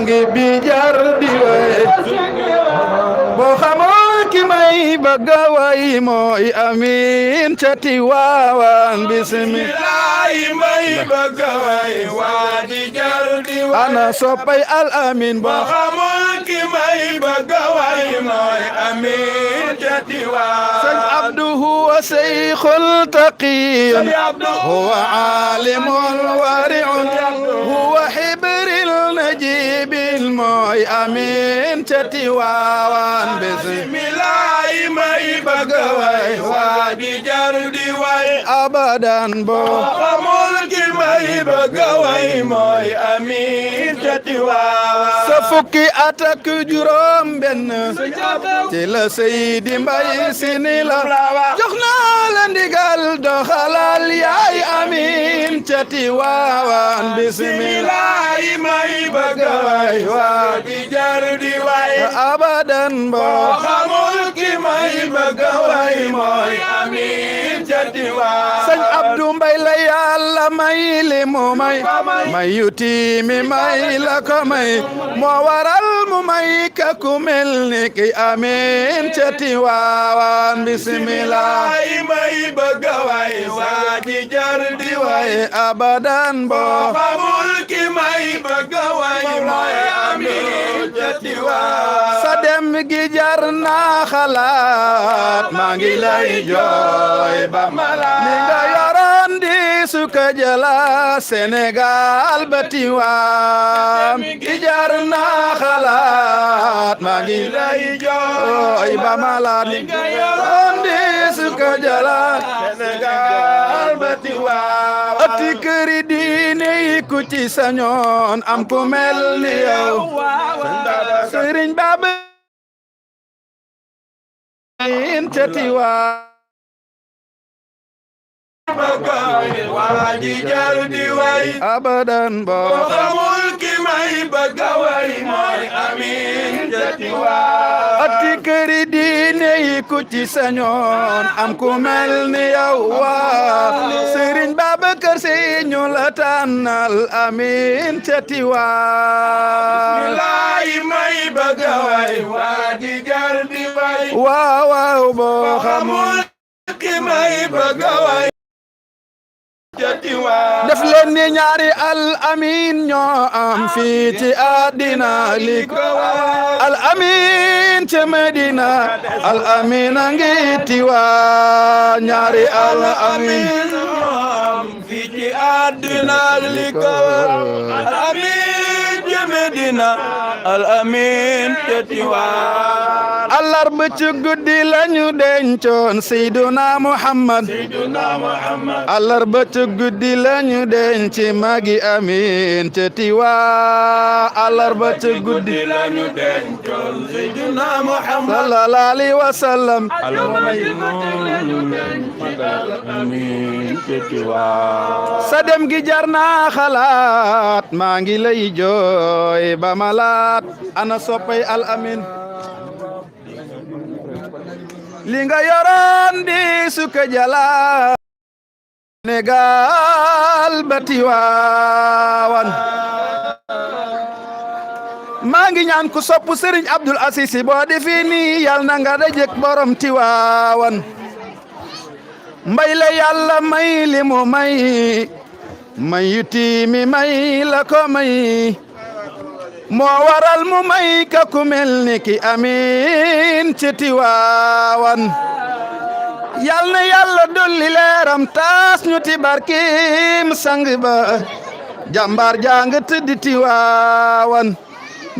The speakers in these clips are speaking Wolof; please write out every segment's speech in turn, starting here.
ngi bi jar di way boo xamoon ki may bëgg a way mooy amin ca Tiwaawan bismillah may bëgg a way waa di jar di way ana soppay al amin boo xamoon ki may bëgg a way mooy amin ca Tiwaawan sëñ Abdu huwa seyxul taqiyun huwa aalimul wari'un huwa hibril najibil mooy amin ca Tiwaawan bismillah may bëgg a way waa di jar di way abadan boo xamul ki may bëgg a way mooy amin ca Tiwaawan sa fukki at ak juróom benn ci la Seydi Mbay Si ni la jox naa la ndigal doxalal yaay amin ca Tiwaawan bismillah may bëgg a way waa di jar di way abadan boo xamul ki may bëgg a way mooy amin ca Tiwaawan sëñ Abdu Mbay la yàlla may li mu may yu tiimi may la ko may moo waral mu may ka ku mel ni ki amin ca Tiwaawan bismillah may bëgg a way waa di jar di way abadan boo xamul ki may bëgg a way mooy amin ca Tiwaawan sa dem gi jar naa xalaat maa ngi lay jooy ba malaat li nga yoroon di suka jëla Sénégal ba Tiwaawan gi jar naa xalaat maa ngi lay jooy ba malaat li nga yoroon di suka jëla Sénégal ba Tiwaawan ati këri diine yi ku ci sañoon am ku mel ni yow Sëriñ Baba in ca Tiwaawan waa di jar di way abadan boo xamul ki may bëgg a way mooy amin ca Tiwaawan ati këri diine yi ku ci sañoon am ku mel ni yow waa Sëriñ Babakar Si ñu la tànnal amin ca Tiwaawan bilaay may bëgg a way waa di jar di way waaw waaw boo xamul ki may bëgg a way def leen ni ñaari al amin ñoo am fii ci àddina li ko al amin ca Medina al amin a ngi Tiwaawan ñaari al amin ñoo am fii ci àddina li ko al amin ca Medina al amin ca Tiwaawan alarba ci guddi lañu dencoon Seyduna Muhammad alarba ci guddi lañu denc magi amin ca Tiwaawan alarba ci guddi lañu dencoon Seyduna Muhammad sallallahu alayhi wa sallam amin ca Tiwaawan sa dem gi jar naa xalaat maa ngi lay jooy ba malaat ana soppay al amin li nga yoroon di suka jala Sénégal ba Tiwaawan maa ngi ñaan ku sopp Sëriñ Abdul Aziz Si boo defi nii yal na nga dajek borom Tiwaawan mbay la yàlla may li mu may yu tiimi may la ko may moo waral mu may ka ku mel ni ki amin ci Tiwaawan yal na yàlla dolli leeram taas ñu ti barkim sang ba jàmbaar jàng tëdd Tiwaawan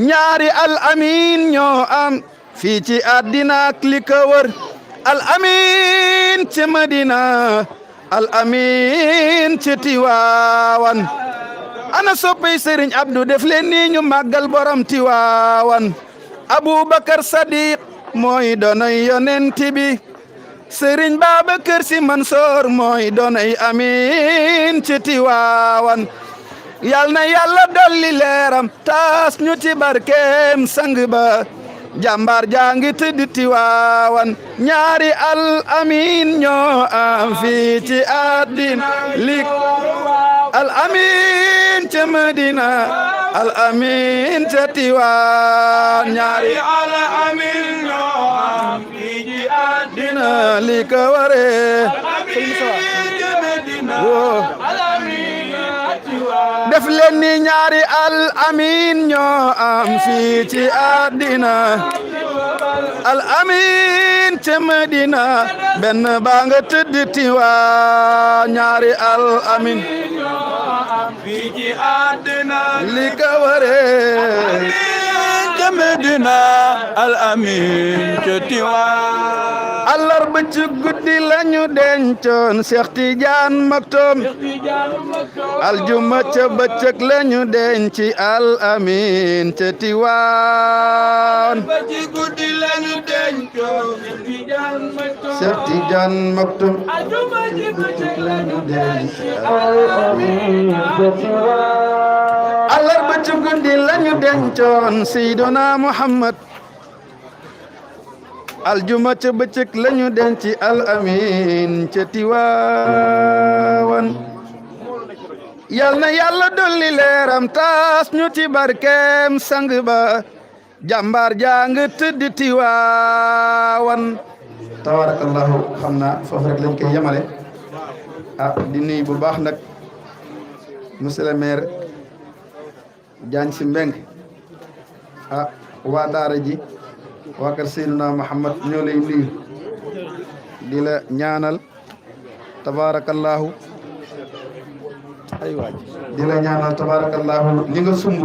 ñaari al amin ñoo am fii ci àddina ak li ko wër al amin ci Madina al amin ci Tiwaawan ana soppay Sëriñ Abdu def leen nii ñu màggal borom Tiwaawan Abubakar Sadiq mooy doonay yonent bi Sëriñ Babakar Si Mansoor mooy doonay amin ci Tiwaawan yal na yàlla dolli leeram taas ñu ci barkeem sang ba jàmbaar jàngi tëdd Tiwaawan ñaari al amin ñoo am fii ci àddina lik al amin ca Madina al amin ca Tiwaan ñaari al amin ñoo am fii ci àddina li ko waree def leen ni ñaari al amin ñoo am fii ci àddina al amin ca Medina benn baa nga tëdd Tiwaan ñaari al amin fii ci àddina li ko waree ca Medina al amin ca Tiwaan àllarba ci guddi lañu dencoon Cheikh Tidiane Maktoum aljuma ca bëccëg lañu denc al amin ca Tiwaan ci guddi lañu dencoon Cheikh Tidiane Maktoum aljuma ci bëccëg lañu denc àllarba ci guddi lañu dencoon Seydina Muhammad aljuma ca bëccëg lañu denc al amin ca Tiwaawan yal na yàlla dolli leeram taas ñu ci barkeem sang ba jàmbaar jàng tëdd Tiwaawan tabarakallahu xam naa foofu rek lañ koy yemale di nuyu bu baax nag monsieur le maire Diagne Sy Mbengue waa daara ji waa kër Seydina Muhammad ñoo lay nuyu di la ñaanal tabarakallahu ay waaj di la ñaanal tabarakallahu li nga sumb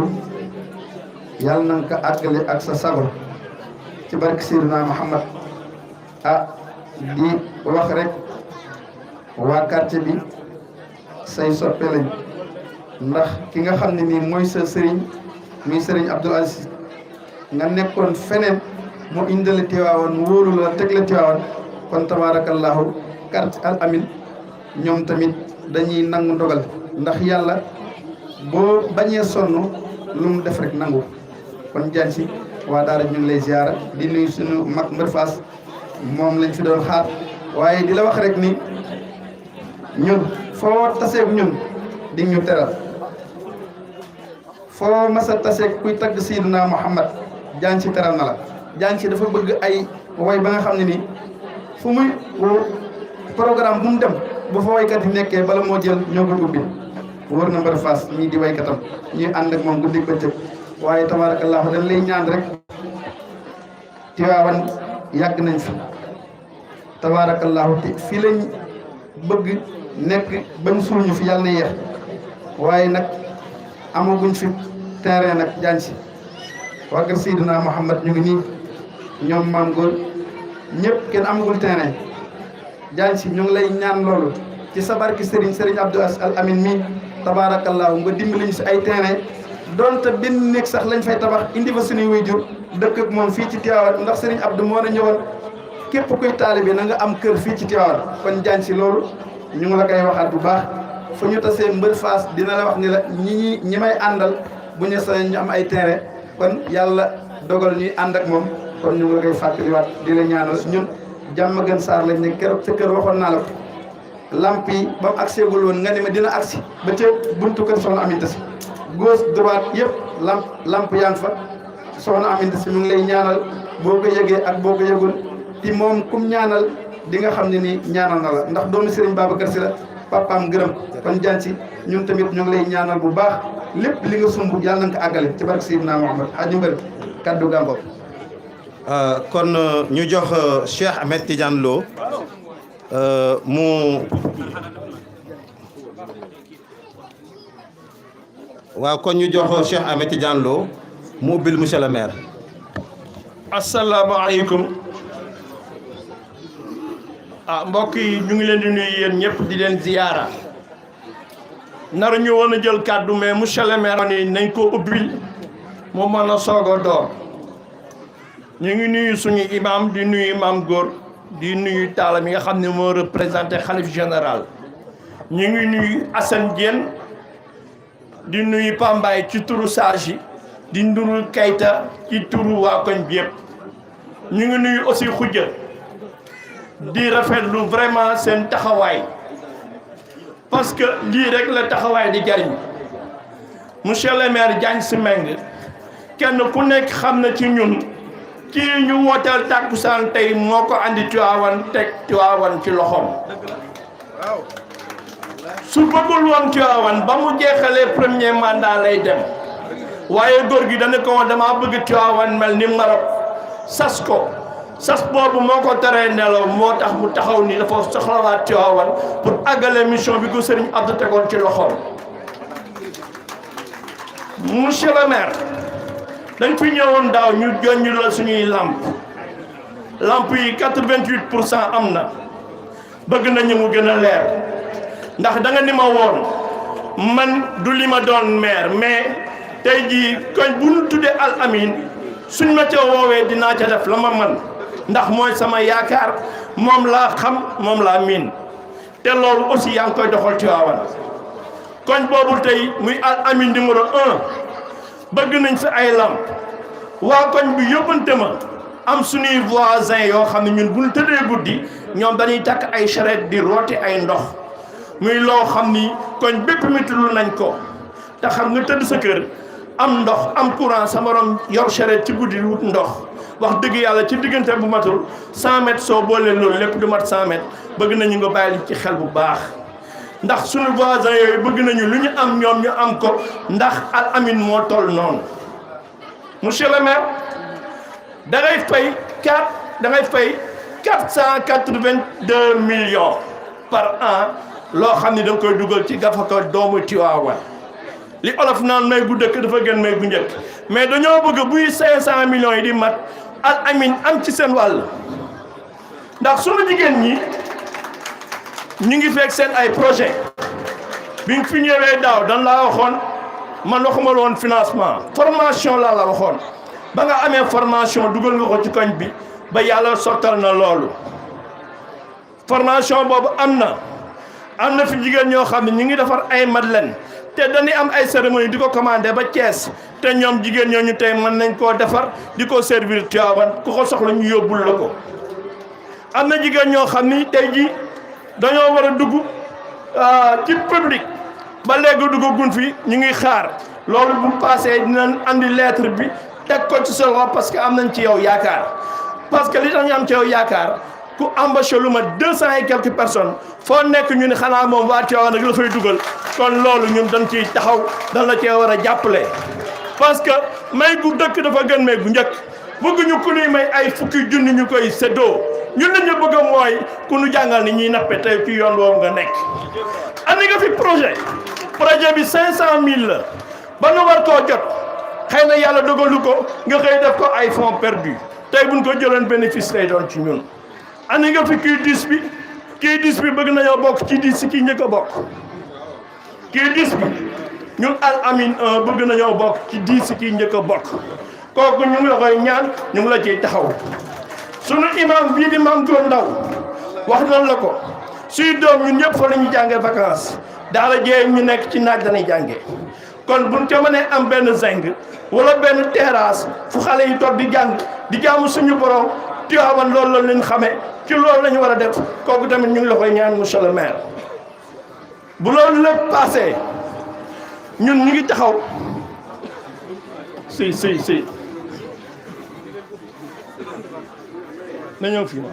yàlla na nga ko àggale ak sa sago ci barke Seydina Muhammad di wax rek waa quartier bi say soppe lañ ndax ki nga xam ne nii mooy sa sëriñ muy sëriñ Abdoul Aziz nga nekkoon feneen mu indale Tiwaawan mu wóolu la teg la Tiwaawan kon tabarakallahu quartier al amin ñoom tamit dañuy nangu ndogal ndax yàlla boo bañee sonn lu mu def rek nangu kon Diagne Sy waa daara ñu ngi lay ziara di nuyu suñu mag Mbër Faas moom lañ fi doon xaar waaye di la wax rek ni ñun foo taseeg ñun di ñu teral foo masa taseeg kuy tagg Seydina Muhammad Diagne Sy teral na la Diagne Sy dafa bëgg ay way ba nga xam ne nii fu muy programme bu mu dem bu fa waykat yi nekkee bala moo jël ñoo ko ubbi wër na Mbër Faas ñii di waykatam ñuy ànd ak moom guddi bëccëg waaye tabarakallahu dañ lay ñaan rek Tiwaawan yàgg nañ fi tabarakallahu te fii lañ bëgg nekk bañ suul ñu fi yàlla na yeex waaye nag amaguñ fi terrain nag Diagne Sy waa kër Seydina Muhammad ñu ngi nii ñoom maam góor ñëpp kenn amagul terrain Diagne Sy ñu ngi lay ñaan loolu ci sa barki Serigne Abdou Al Amin mi tabarakallahu nga dimbali ñu si ay terrain donte benn néeg sax lañ fay tabax indi fa suñuy waajur dëkk ak moom fii ci Tivaouane ndax Serigne Abdou moo na ñëwoon képp kuy taalibe na nga am kër fii ci Tivaouane kon Diagne Sy loolu ñu ngi la koy waxaat bu baax fu ñu tasee Mbër Faas dina la wax ni la ñi may àndal bu ñu sañ ñu am ay terrain kon yàlla dogal ñuy ànd ak moom kon ñu ngi la koy fàttaliwaat di la ñaanal ñun jàmm gën saar lañ ne keroog sa kër waxoon naa la ko lamp yi ba mu agsi gul woon nga ne ma dina agsi ba ca buntu kër soxna Aminta Si gauche droite yëpp lamp yaa ngi fa soxna Aminta Si mu ngi lay ñaanal boo ko yëgee ak boo ko yëgul ti moom kum ñaanal di nga xam ne ni ñaanal na la ndax doomu Serigne Babacar Si la papaam gërëm kon Diagne Sy ñun tamit ñu ngi lay ñaanal bu baax lépp li nga sumb yàlla na nga ko àggale ci barke Seydina Muhammad Hadji Mbër kaddu gàngoor kon ñu jox Cheikh Ahmed Tidiane Lo kon ñu jox Cheikh Ahmed Tidiane Lo mu ubbil monsieur le maire. asalaamaaleykum mbokk yi ñu ngi leen di nuyu yéen ñëpp di leen ziyaara nar ñu woon a jël kàddu mais monsieur le maire ni nañ ko ubbil mu mën a soog a door ñu ngi nuyu suñu imam di nuyu imam góor di nuyu Talla mi nga xam ne moo représenté xalif général ñu ngi nuyu Assane Diène di nuyu Pambaay ci turu sage yi di nduru Kayta ci turu waa koñ bi yëpp ñu ngi nuyu aussi Khoudia di rafetlu vraiment seen taxawaay parce que lii rek la taxawaay di jariñ monsieur le maire Diagne Sy Mbengue kenn ku nekk xam na ci ñun kii ñu wooteel tàkkusaan tey moo ko andi Tivaouane teg Tivaouane ci loxoom su bëggul woon Tivaouane ba mu jeexalee premier mandat lay dem waaye góor gi dana ko wax dama bëgg Tivaouane mel ni Maroc sas ko sas boobu moo ko teree nelaw moo tax mu taxaw ni dafa soxlawaat Tivaouane pour àggale mission bi ko Serigne Abdou tegoon ci loxoom. monsieur le maire dañ fi ñëwoon daaw ñu joññu la suñuy lamp yi 88% am na bëgg nañu mu gën a leer ndax da nga ni ma woon man du li ma doon maire mais tey jii koñ bu ñu tuddee Al Amine suñ ma ca woowee dinaa ca def la ma man ndax mooy sama yaakaar moom laa xam moom laa miin te loolu aussi yaa ngi koy doxal Tivaouane koñ boobu tey muy Al Amine numéro 1 bëgg nañ fi ay lamp waa koñ bi yóbbante ma am suñuy voisins yoo xam ne ñun bu ñu tëddee guddi ñoom dañuy takk ay charrette di rooti ay ndox muy loo xam ni koñ bépp mitulu nañ ko te xam nga tëdd sa kër am ndox am courant sa morom yor charrette ci guddi wut ndox wax dëgg yàlla ci diggante bu matul 100 mètres soo boolee loolu lépp du mat 100 mètres bëgg nañu nga bàyyi ci xel bu baax ndax suñu voisins yooyu bëgg nañu lu ñu am ñoom ñu am ko ndax Al Amine moo toll noonu monsieur le maire da ngay fay 482 millions par an loo xam ni da nga koy dugal ci gafaka doomu Tivaouane li olof naan may bu dëkk dafa gën may bu njëkk mais dañoo bëgg buy 500 millions yi di mat Al Amine am ci seen wàll ndax sunu jigéen ñi ñu ngi fekk seen ay projet bi nga fi ñëwee daaw dan laa waxoon man waxuma la woon financement formation laa la waxoon ba nga amee formation dugal nga ko ci koñ bi ba yàlla sottal na loolu formation boobu am na fi jigéen ñoo xam ne ñu ngi defar ay madeleine te dañuy am ay cérémonie di ko commandé ba Thiès te ñoom jigéen ñooñu tey mën nañ koo defar di ko servir Tivaouane ku ko soxla ñu yóbbul la ko am na jigéen ñoo xam ni tey ji dañoo war a dugg ci public ba léegi duggagun fi ñu ngi xaar loolu bu passé dinañ andi lettre bi teg ko ci sa loxo parce que am nañ ci yow yaakaar parce que li tax ñu am ci yow yaakaar ku embauché lu ma 200 et quelques personnes foo nekk ñu ne xanaa moom waa Tivaouane rek la fay dugal kon loolu ñun dañ ciy taxaw dañ la cee war a jàppale parce que may gu dëkk dafa gën may gu njëkk bëgguñu ku ñuy may ay fukki junni ñu koy séddoo ñun la ñu bëgg mooy ku ñu jàngal ni ñuy nappe tey ci yoon woowu nga nekk. andi nga fi projet bi 500000 la ba nu war koo jot xëy na yàlla dogalu ko nga xëy def ko ay fonds perdus tey buñ ko jëloon bénéfice lay doon ci ñun. andi nga fi kii 10 bi bëgg nañoo bokk ci 10 kii njëkk a bokk kii 10 bi ñun Al Amine 1 bëgg nañoo bokk ci 10 kii njëkk a bokk kooku ñu ngi la koy ñaan ñu ngi la ciy taxaw. sunu imam bii di Mame Gor Ndaw wax nañ la ko suy doom ñun ñëpp fa la ñu jàngee vacances daara jee ñu nekk ci naaj dañuy jàngee kon buñ ca mënee am benn zinc wala benn terrasse fu xale yi toog di jàng di jaamu suñu borom Tivaouane loolu la leen xamee ci loolu la ñu war a def kooku tamit ñu ngi la koy ñaan monsieur le maire. bu loolu lépp passé ñun ñu ngi taxaw si na ñëw fii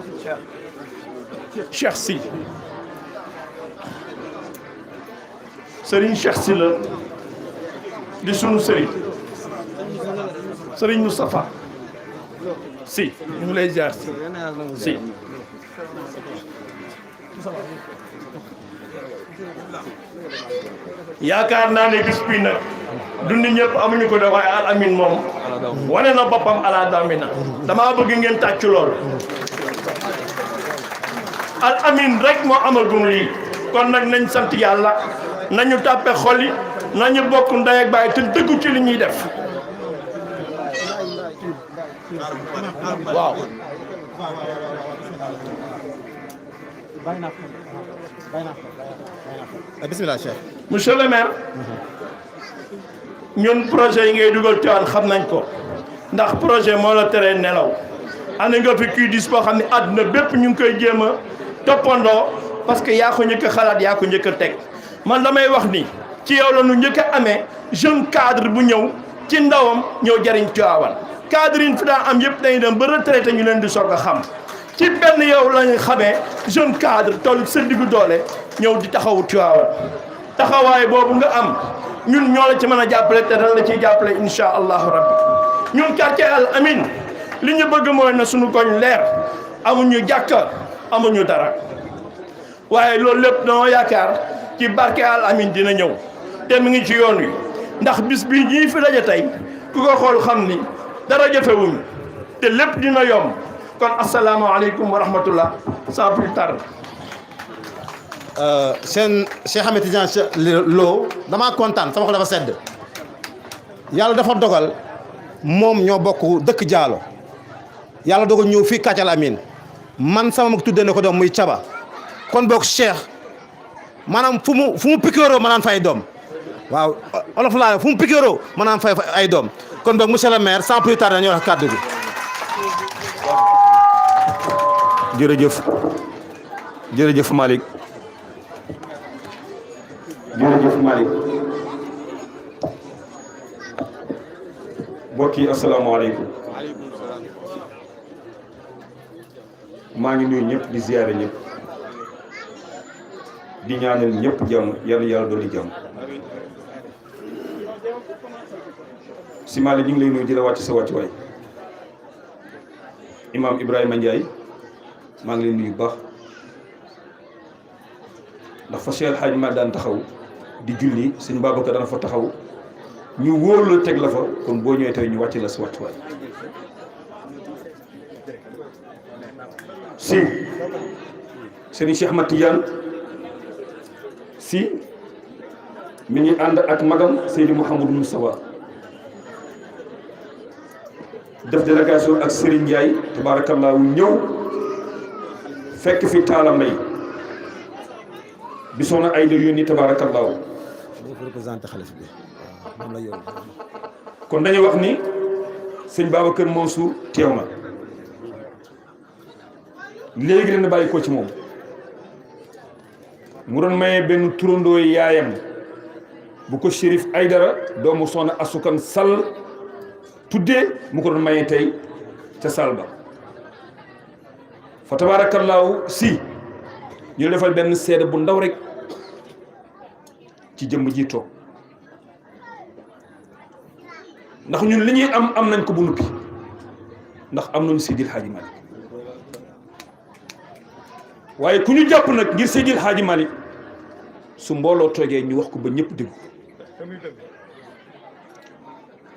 Cheikh Sy Serigne Cheikh Sy la di sunu Serigne Moustapha Sy ñu ngi lay ziar si yaakaar naa ne bis bi nag dundi ñëpp amuñu ko de waaye Al Amine moom wane na boppam ala damina damaa bëgg ngeen tàccu lool Al Amine rek moo amagum lii kon nag nañ sant yàlla nañu tàppe xol yi nañu bokk ndey ak baay te dëggu ci li ñuy def waaw bismillah Cheikh. monsieur le maire ñun projet yi ngay dugal Tivaouane xam nañ ko ndax projet moo la teree nelaw andi nga fi kii dis boo xam ne àdduna bépp ñu ngi koy jéem a toppandoo parce que yaa ko njëkk a xalaat yaa ko njëkk a teg man damay wax ni ci yow la ñu njëkk a amee jeune cadre bu ñëw ci ndawam ñëw jariñ Tiwaawan cadre yi fi daa am yëpp dañuy dem ba retraité ñu leen di soog a xam ci benn yow lañu xamee jeune cadre toll sa diggu doole ñëw di taxawu Tiwaawan taxawaay boobu nga am ñun ñoo la ci mën a jàppale te dañ la ciy jàppale insha allahu rabbi ñun quartier Al Amine li ñu bëgg mooy na suñu koñ leer amuñu jàkka amuñu dara waaye loolu lépp dañoo yaakaar ci barke Al Amine dina ñëw te mi ngi ci yoon wi ndax bis bii ñii fi daje tey ku ko xool xam ni dara jafewuñu te lépp dina yomb kon asalaamaaleykum wa rahmatullah sans plus tarder. seen Cheikh Ahmed Tidiane Lo damaa kontaan sama xol dafa sedd yàlla dafa dogal moom ñoo bokk dëkk Jaalo yàlla dogal ñëw fii Quartier Al Amine man sama mag tuddee na ko doom muy Caba kon boog Cheikh maanaam fu mu pikiiroo ma naan fay doom waaw olof laa fu mu pikiiroo ma naan fay ay doom kon boog monsieur le maire sans plus tarder dañoo wax kàddu gi. jërëjëf Malick jërëjëf Malick mbokk yi asalaamaaleykum maa ngi nuyu ñëpp di ziyaare ñëpp di ñaanal ñëpp jàmm yàlla dolli jàmm si Malick ñu ngi lay nuyu di la wàcc sa wàccuwaay Imam Ibrahima Ndiaye maa ngi leen nuyu baax ndax fa Cheikh El Hadj ma daan taxaw di julli sëñ Babacar dana fa taxaw ñu wóor la teg la fa kon boo ñëwee tey ñu wàcc la sa wàccuwaay si sëriñ Cheikh Ahmed Tidiane si mi ngi ànd ak magam Seydi Mouhamadou Moustapha def délégation ak Serigne Ndiaye tabaarakallaahu ñëw fekk fi Talla Mbaye bi soxna ay da yónni tabaarakallaahu représenté xalif bi moom la yónni kon dañuy wax ni sëñ Babacar Mansour teew na léegi dana bàyyi ko ci moom mu doon maye benn turandoo yaayam bu ko Chérif Aydara doomu soxna Asukan Sall tuddee mu ko doon maye tey ca Sall ba fa tabaarakallaahu si ñu defal benn seede bu ndaw rek ci jëmm ji toog ndax ñun li ñuy am nañ ko bu nuppi ndax am nañu Seydil Hadji Malick waaye ku ñu jàpp nag ngir Seydil Hadji Malick su mbooloo toogee ñu wax ko ba ñëpp dégg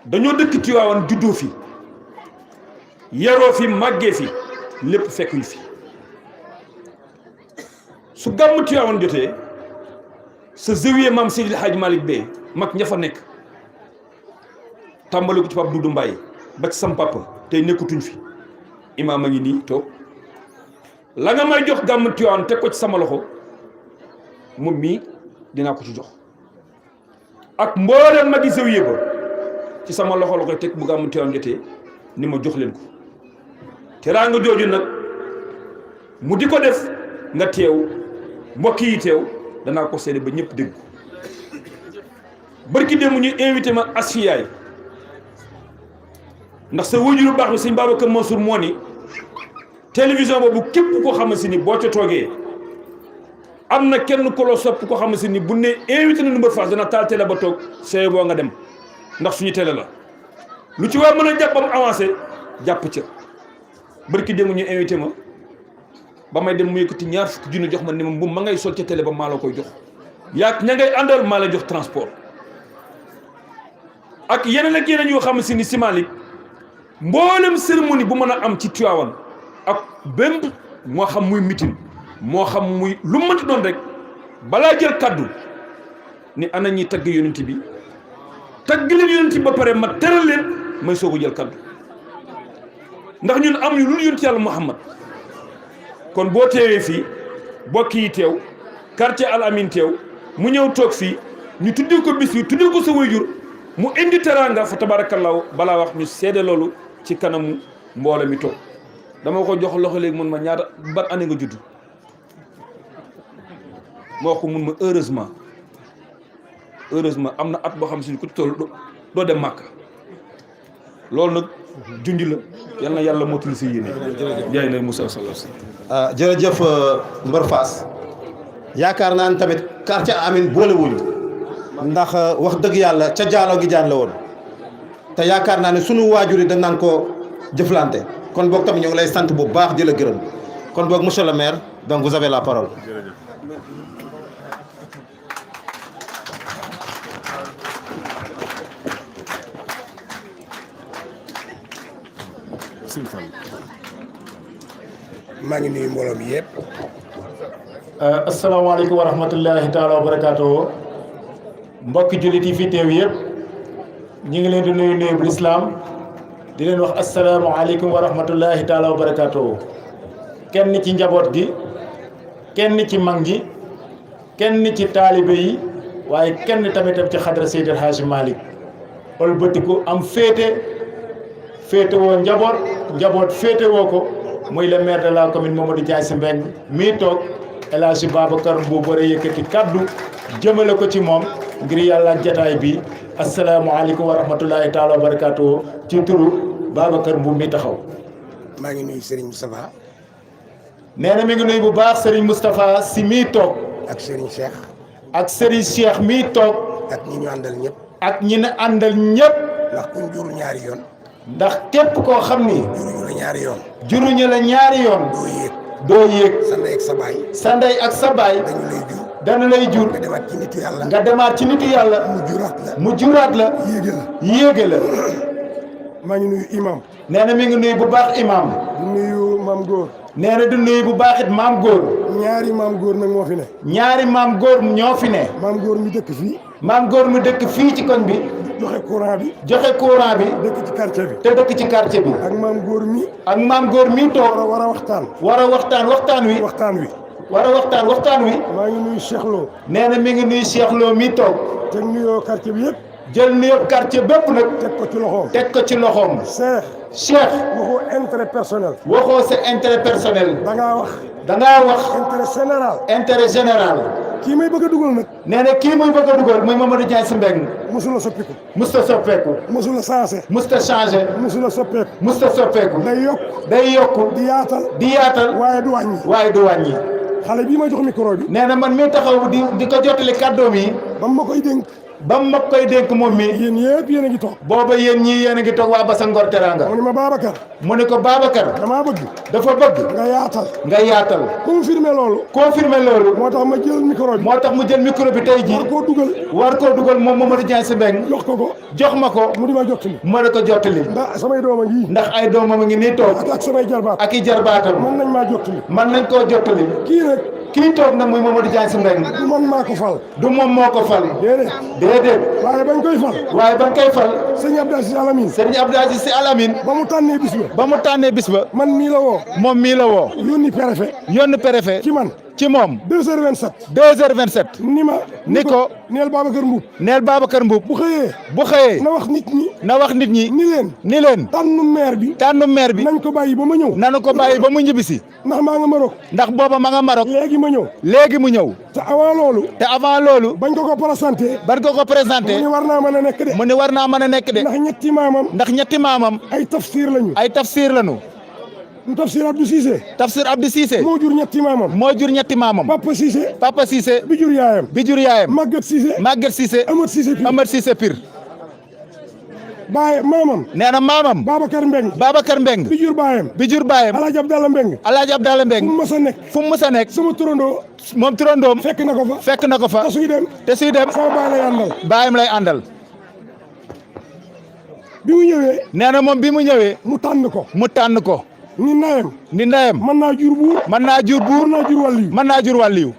dañoo dëkk Tiwaawan juddoo fi yaroo fi màggee fi lépp fekk ñu fi su gàmmu Tiwaawan jotee sa zawiya maam Seydil Hadji Malick bee mag ña fa nekk tàmbali ko ci Pape Doudou Mbaye ba ci sam papa tey nekkatuñ fi imaam a ngi nii toog la nga may jox gàmmu Tiwaawan teg ko ci sama loxo moom mii dinaa ko ci jox ak mbooleem magi zawiya ba ci sama loxo la koy teg bu gàmmu Tiwaawan jotee ni ma jox leen ko teraanga jooju nag mu di ko def nga teew mbokk yi teew danaa ko seede ba ñëpp dégg ko barki démb ñu invité ma asfiyaay ndax sa wajuru baax bi sëñ Babacar Mansour moo ni télévision boobu képp koo xam si ni boo ca toogee am na kenn ko loo sopp koo xam si ni bu ne invité na Number Fass dana taal télé ba toog sooy boo nga dem ndax suñu télé la lu ci waa mën a jàppam avancé jàpp ca barki démb ñu invité ma ba may dem mu yëkkati ñaar fukki junni jox ma ni ma mbubb ma ngay sol ca télé ba maa la koy jox yaa ña ngay àndal maa la jox transport ak yeneen ak yeneen yoo xam si ni si Malick mboolem cérémonie bu mën a am ci Tiwaawan ak benn moo xam muy meeting moo xam muy lu mënti doon rek balaa jël kaddu ni ana ñi tagg yonent bi tagg leen yonent bi ba pare ma teral leen may soog a jël kaddu ndax ñun am ñu lu yonent yàlla Muhammad kon boo teewee fii bokk yi teew quartier Al Amine teew mu ñëw toog fii ñu tuddee ko bis bi tuddee ko sa waajur mu indi teraanga fa tabarakallahu balaa wax ñu seede loolu ci kanamu mbooloo mi toog dama ko jox loxo léegi mun ma ñaata ban année nga judd ma wax ko mun ma heureusement heureusement am na at boo xam si ni ku toll doo dem màkk loolu nag junj la yal na yàlla mottali si yéene jaay na Moussa sallallahu alayhi wasallam. jërëjëf Mbër Fass yaakaar naa ne tamit quartier Amine boolewuñu ndax wax dëgg yàlla ca jaaloo gi jaan la woon te yaakaar naa ne sunu waajur yi dañ naan ko jëflante kon boog tamit ñoo ngi lay sant bu baax di la gërëm kon boog monsieur le maire donc vous avez la parole. maa ngi nuyu mbooloo mi yëpp. asalaamaaleykum wa rahmatullahi taala wa barakaatuhu. mbokki jullit yi fi teew yëpp ñu ngi leen di nuyu bu lislaam di leen wax asalaamaaleykum wa rahmatullahi taala wa barakaatuhu. kenn ci njaboot gi kenn ci mag gi kenn ci taalibe yi waaye kenn tamitam ci xadra Seydi El Hadji Malick ëlbatiku am féete woo njaboot féete woo ko muy le maire de la commune Mamadou Ndiaye Sy Mbengue mii toog El Hadji Babacar Mbuub war a yëkkati kaddu jëmale ko ci moom ngir yàlla ak jataay bi asalaamualeykum wa rahmatullahi taala wa barakaatu ci turu Babacar Mbuub mi taxaw. maa ngi nuyu Serigne Moustapha. nee na mi ngi nuyu bu baax Serigne Moustapha si mii toog. ak Serigne Cheikh. ak Serigne Cheikh mii toog. ak ñi ñu àndal ñëpp. ak ñi ne àndal ñëpp. ndax kuñ jur ñaari yoon. ndax képp koo xam ni. juruñu la ñaari yoon. juruñu la ñaari yoon. doo yéeg. sa ndey ak sa baay. sa ndey ak sa baay. dañu lay jur. nga demaat ci nitu yàlla. nga demaat ci nitu yàlla. mu juraat la. yéege la. maa ngi nuyu imam. nee na mi ngi nuyu bu baax imam. di nuyu maam góor. nee na du nuyu bu baax it maam góor. ñaari maam góor nag moo fi ne. ñaari maam góor ñoo fi ne. maam góor mi dëkk fii. maam góor mi dëkk fii ci koñ bi. joxe courant bi. joxe courant bi. dëkk ci quartier bi. te dëkk ci quartier bi. ak maam góor mi. ak maam góor mi toog. war a waxtaan. war a waxtaan wi. war a waxtaan wi. maa ngi nuyu Cheikh Lo. nee na mi ngi nuyu Cheikh Lo mi toog. teg nuyoo quartier bi yëpp. jël nuyoo quartier bépp nag. teg ko ci loxoom. Cheikh. waxoo intérêt personnel. waxoo sa intérêt personnel. da ngaa wax. intérêt général. kii may bëgg a dugal nag. nee na kii muy bëgg a dugal muy Mamadou Ndiaye Sy Mbengue. musula soppiku. musta soppeeku. musula changé. musta changé. musula soppeeku. musta soppeeku. day yokk. di yaatal. waaye du wàññi. xale bii ma jox micro bi. nee na man mi taxaw di ko jottali kàddoom yi. ba mu ma koy dénk moom mi. yéen ñëpp yéen a ngi toog. booba yéen ñii yéen a ngi toog waa Bassa Ngor Teranga. mu ne ma Babacar. mu ne ko Babacar. damaa bëgg. dafa bëgg. nga yaatal. confirmer loolu. moo tax ma jël micro bi. moo tax mu jël micro bi tey jii. war koo dugal moom Mamadou Ndiaye Sy Mbengue. jox ma ko. mu di ma jottali. ma ne ko jottali. ndax samay doom a ngi. ndax ay doomam a ngi nii toog. ak samay jarbaat. ak i jarbaatam. mën nañ maa jottali. mën nañ koo jottali. kii toog nag muy Mamadou Ndiaye Sy Mbengue. du man maa ko fal. du moom moo ko fal. déedéet. waaye bañ koy fal. sëñ Abdou Aziz Al Amine. sëñ Abdou Aziz Sy Al Amine. ba mu tànnee bis ba. man mii la woo. moom mii la woo. yónni préfet. ci moom. 2h27. ni ko. neel Babacar Mbuub. bu xëyee. na wax nit ñi. ni leen. tànnu maire bi. nañ ko bàyyi ba mu ñibbisi. ndax maa nga Maroc. ndax booba ma nga Maroc. léegi mu ñëw. te avant loolu. bañ ko ko présenté. mu ni war naa mën a nekk de. ndax ñetti maamam. ay tafsir lañu. Tafsir Abdou Cissé. moo jur ñetti maamam. Papa Cissé. bi jur yaayam. Maguette Cissé. Amath Cissé Pire. maamam. nee na maamam. Babacar Mbengue. bi jur baayam. Alaaji Abdallah Mbengue. fu mu mës a nekk. sama turandoo. moom turandoom. fekk na ko fa. te suy dem. sama baayam lay àndal. bi mu ñëwee. nee na moom bi mu ñëwee. mu tànn ko. ni ndayam. mën naa jur buur. mën naa jur wàlliyu.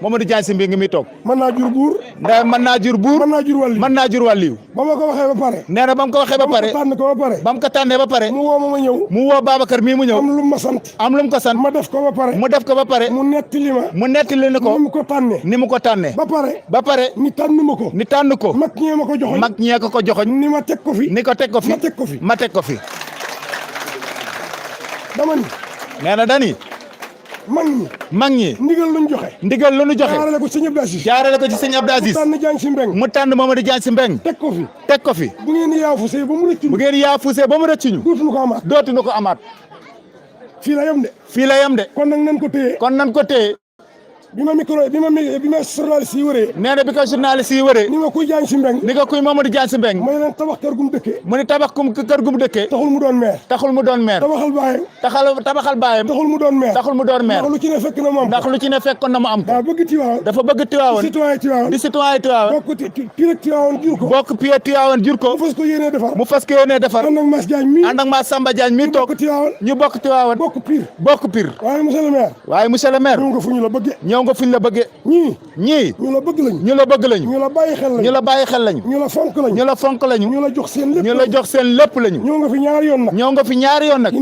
Mamadou Ndiaye Sy Mbengue mi toog. mën naa jur buur. ndayam mën naa jur buur. mën naa jur wàlliyu. ba ma ko waxee ba pare. nee na ba mu ko waxee ba pare. ba mu ko tànnee ba pare. mu woo ma ñëw. mu woo Babacar mii mu ñëw. am lu mu ko sant. ma def ko ba pare. mu nettali ni ko. ni mu ko tànnee. ba pare. ni tànn ko. mag ñee ko joxoñ. ni ma teg ko fi. dama ni. nee na dani. mag ñi ndigal lu ñu joxe jaarale ko ci sëñ Abdou Aziz mu tànn Mamadou Diagne Sy Mbengue teg ko fi bu ngeen yaafusee ba mu rëccuñu dootuñu ko amaat fii la yem de kon nan ko téye bi ma journaliste yi wëree nee na bi ko journaliste yi wëree ni nga kuy Diagne Sy Mbengue ni nga kuy Mamadou Diagne Sy Mbengue mooy leen tabax kër gum dëkkee mu ni tabax kër gum dëkkee taxul mu doon maire tabaxal baayam taxul mu doon maire ndax lu ci ne fekk na mu am ko dafa bëgg Tiwaawan di citoyen Tiwaawan bokk pied Tiwaawan jur ko mu fas ko yéenee defar ànd ak Mass Samba Diagne mi toog ñu bokk Tiwaawan bokk Pire waaye monsieur le maire ñëw nga fuñ la bëggee ñii ñu la bëgg lañu ñu la bàyyi xel lañu ñu la fonk lañu ñu la jox seen lépp lañu ñëw nga fi ñaari yoon nag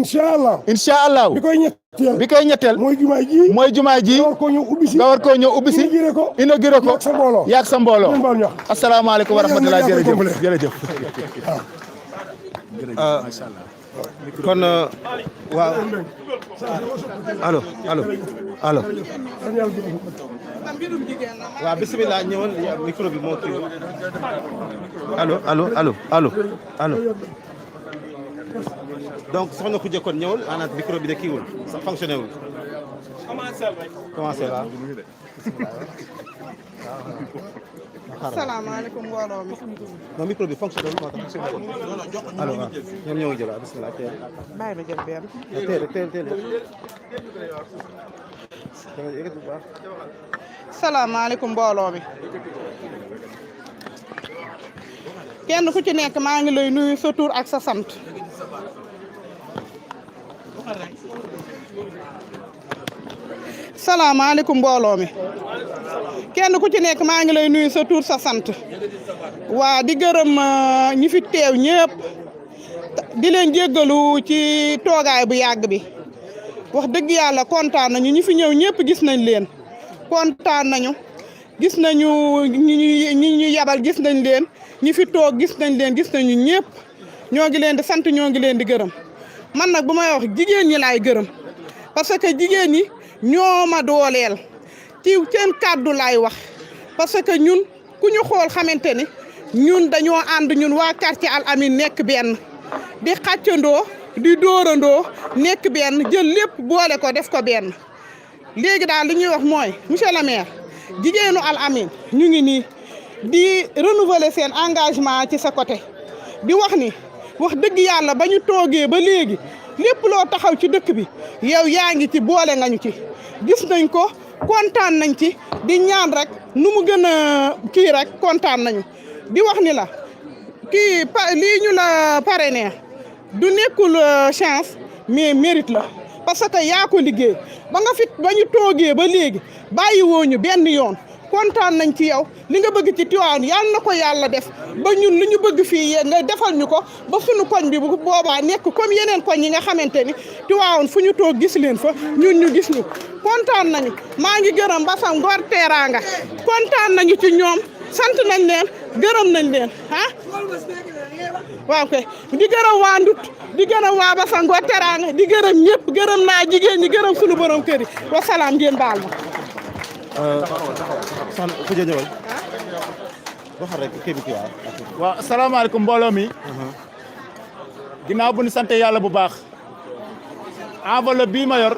incha allah bi koy ñetteel mooy jumaa ji nga war koo ñëw ubbi si inauguré ko yaag sa mbooloo asalaamaaleykum wa rahmatulah jërëjëf kon waaw allo waaw bisimilah ñëwal micro bi moo kii allo donc soxna Khoudia kon ñëwal maanaam micro bi de kiiwul sa fonctionné wul commencé la salaamaaleykum mbooloo mi. non micro bi fonctionné wul moo tax allo waaw ñoom ñoo ngi jël bisimilah teel. bàyyi ma jël benn. teel. salaamaaleykum mbooloo mi. kenn ku ci nekk maa ngi lay nuyu sa tur ak sa sant. salaamaaleykum mbooloo mi. kenn ku ci nekk maa ngi lay nuyu sa tur sa sant waa di gërëm ñi fi teew ñëpp di leen jéggalu ci toogaay bu yàgg bi wax dëgg yàlla kontaan nañu ñi fi ñëw ñëpp gis nañ leen kontaan nañu gis nañu ñi ñu yabal gis nañ leen ñi fi toog gis nañ leen gis nañu ñëpp ñoo ngi leen di sant ñoo ngi leen di gërëm man nag bu may wax jigéen ñi laay gërëm parce que jigéen ñi ñoo ma dooleel ci seen kàddu laay wax parce que ñun ku ñu xool xamante ni ñun dañoo ànd ñun waa quartier Al Amine nekk benn di xàccandoo di dóorandoo nekk benn jël lépp boole ko def ko benn léegi daal li ñuy wax mooy monsieur le maire jigéenu Al Amine ñu ngi nii di renouveler seen engagement ci sa côté di wax ni wax dëgg yàlla ba ñu toogee ba léegi lépp loo taxaw ci dëkk bi yow yaa ngi ci boole nga ñu ci gis nañ ko kontaan nañ ci di ñaan rek nu mu gën a kii rek kontaan nañu di wax ni la kii lii ñu la parrainé du nekkul chance mais mérite la parce que yaa ko liggéey ba ñu toogee ba léegi bàyyi woo ñu benn yoon kontaan nañ ci yow li nga bëgg ci Tivaouane yàlla na ko yàlla def ba ñun li ñu bëgg fii nga defal ñu ko ba suñu koñ bi bu boobaa nekk comme yeneen koñ yi nga xamante ni Tivaouane fu ñu toog gis leen fa ñun ñu gis ñu kontaan nañu maa ngi gërëm Mbassa Ngor Teranga kontaan nañu ci ñoom sant nañ leen gërëm nañ leen ah waaw kay di gërëm waa Ndut di gërëm waa Mbassa Ngor Teranga di gërëm ñëpp gërëm naa jigéen ñi gërëm suñu borom kër yi wasalaam ngeen baal ma soxna Khoudia ñëwal waxal rek kii bi kii waaw asalaamaaleykum mbooloo mi ginnaaw bu ñu sant yàlla bu baax enveloppe bii ma yor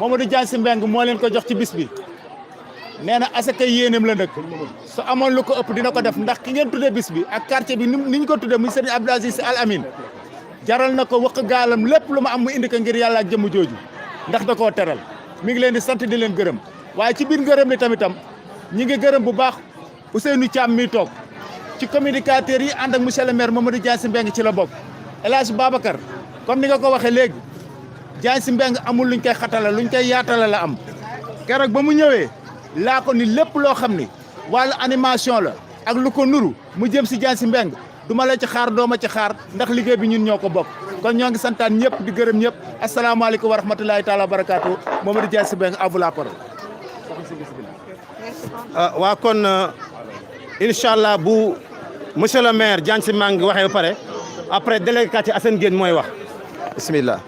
Mamadou Diagne Sy Mbengue moo leen ko jox ci bis bi nee na asaka yéenem la ndëkk su amoon lu ko ëpp dina ko def ndax ki ngeen tuddee bis bi ak quartier bi ni ñu ko tuddee muy Serigne Abdou Aziz Sy Al Amine jaral na ko wëq gaalam lépp lu ma am mu indi ko ngir yàlla ak jëmm jooju ndax da koo teral mi ngi leen di sant di leen gërëm waaye ci biir ngërëm li tamitam ñi ngi gërëm bu baax Ousseynou Thiam mi toog ci communicateurs yi ànd ak monsieur le maire Mamadou Diagne Sy Mbengue ci la bokk El Hadj Babacar comme ni nga ko waxee léegi Diagne Sy Mbengue amul luñ koy xatala luñ koy yaatala la am keroog ba mu ñëwee laa ko ni lépp loo xam ni wàllu animation la ak lu ko nuru mu jëm si Diagne Sy Mbengue du ma la ci xaar doo ma ci xaar ndax liggéey bi ñun ñoo ko bokk kon ñoo ngi santaan ñëpp di gërëm ñëpp asalaamaaleykum wa rahmatulahi taala wa barakaatu Mamadou Diagne Sy Mbengue à vous la parole. waa kon incha allah bu monsieur le maire Diagne Sy Mbengue waxee ba pare après délégué quartier Assane Guène mooy wax bismillah.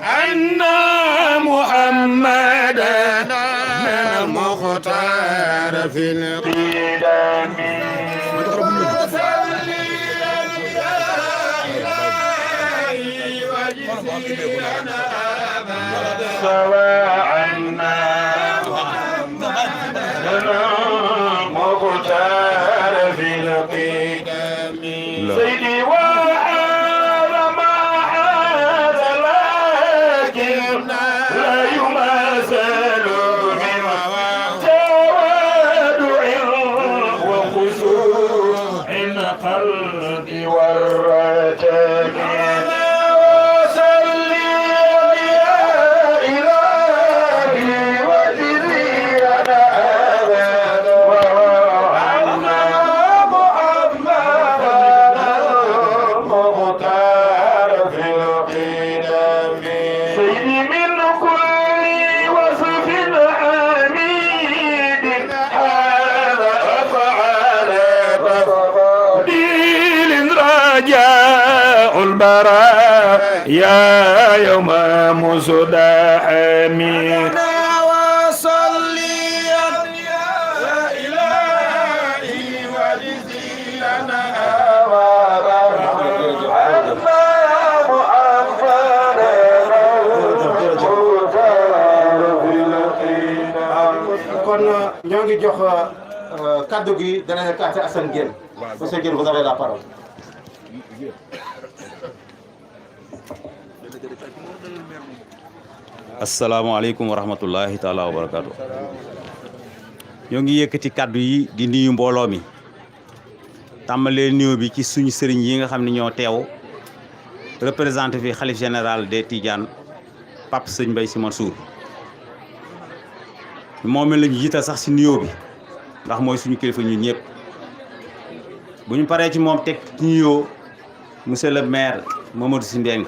أن محمدنا مختار في القدم سواء مختار في القدم سيدي وهذا ما هذا لكن لا يماثل بتواضع وخشوع القلب والرجاء يا يوم مزدحمي وصلي يا إلهي وجزينا kon ñoo ngi jox kaddu gi délégué quartier Assane Gueye. Monsieur Gueye, vous avez la parole. asalaamaaleykum wa rahmatullahi taala wa barakaatu. ñoo ngi yëkkati kaddu yi di nuyu mbooloo mi tàmbalee nuyu bi ci suñu sëriñ yi nga xam ne ñoo teew représenté fi xalif général des Tidianes Pape Sëñ Mbaye Sy Mansour moom la ñu jiital sax si nuyoo bi ndax mooy suñu kilifa ñun ñëpp bu ñu paree ci moom teg ci nuyoo monsieur le maire Mamadou Sy Mbengue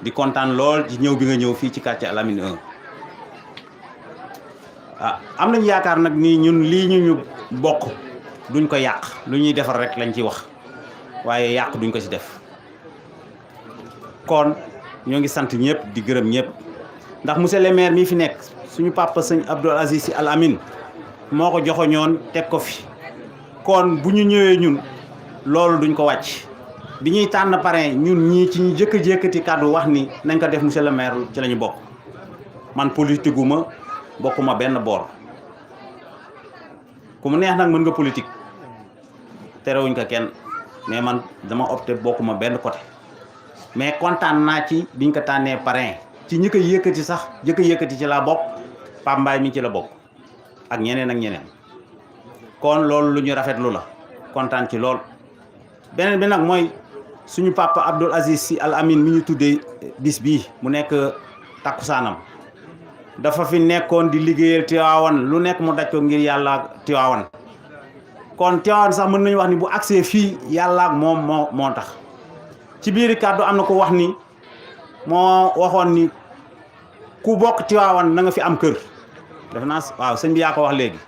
di kontaan lool ci ñëw bi nga ñëw fii ci quartier Al Amine 1 am nañu yaakaar nag ni ñun lii ñu bokk duñ ko yàq lu ñuy defar rek lañ ci wax waaye yàq duñ ko ci def kon ñoo ngi sant ñëpp di gërëm ñëpp ndax monsieur le maire mii fi nekk suñu papa sëñ Abdoul Aziz Sy Al Amine moo ko joxoñoon teg ko fi kon bu ñu ñëwee ñun loolu duñ ko wàcc bi ñuy tànn parrain ñun ñii ci ñu jëkkati kàddu wax ni nañ ko def monsieur le maire ci la ñu bokk man politique gu ma bokkuma benn boor ku mu neex nag mën nga politique terewuñ ko kenn mais man dama opté bokkuma benn côté mais kontaan naa ci biñ ko tànnee parrain ci ñi ko yëkkati sax jëkk yëkkati ci laa bokk Pape Mbaye mi ci la bokk ak ñeneen kon loolu lu ñu rafetlu la kontaan ci lool beneen bi nag mooy suñu papa Abdoul Aziz Sy Al Amine mi ñu tuddee bis bii mu nekk takkusaanam dafa fi nekkoon di liggéeyal Tiwaawan lu nekk mu daj ko ngir yàlla Tiwaawan kon Tiwaawan sax mën nañu wax ni bu agsee fii yàlla ak moom moo tax ci biir kàddu am na ko wax ni moo waxoon ni ku bokk Tiwaawan na nga fi am kër def naa waaw sëñ bi yaa ko wax léegi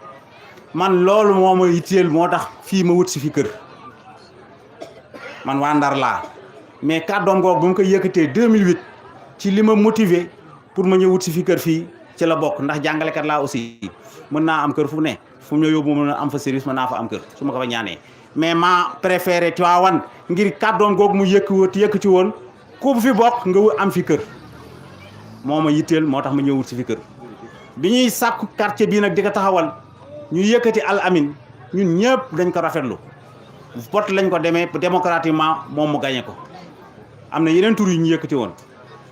man loolu moo ma yitteel moo tax fii ma wut si fi kër man waa Ndar laa mais kàddoom googu bu ma ko yëkkatee 2008 ci li ma motivé pour ma ñëw wut si fi kër fii ci la bokk ndax jàngalekat laa aussi mën naa am kër fu ne fu mu yóbbu mën a am fa service mën naa fa am kër su ma ko fa ñaanee mais ma préféré Tivaouane ngir kàddoom googu mu yëkkati woon ku fi bokk nga am fi kër moo ma yitteel moo tax ma ñëw wut si fi kër bi ñuy sàkku quartier bii nag di ko taxawal ñu yëkkati Al Amine ñun ñëpp dañ ko rafetlu vote lañ ko demee démocratiquement moom mu gagné ko am na yeneen tur yu ñu yëkkati woon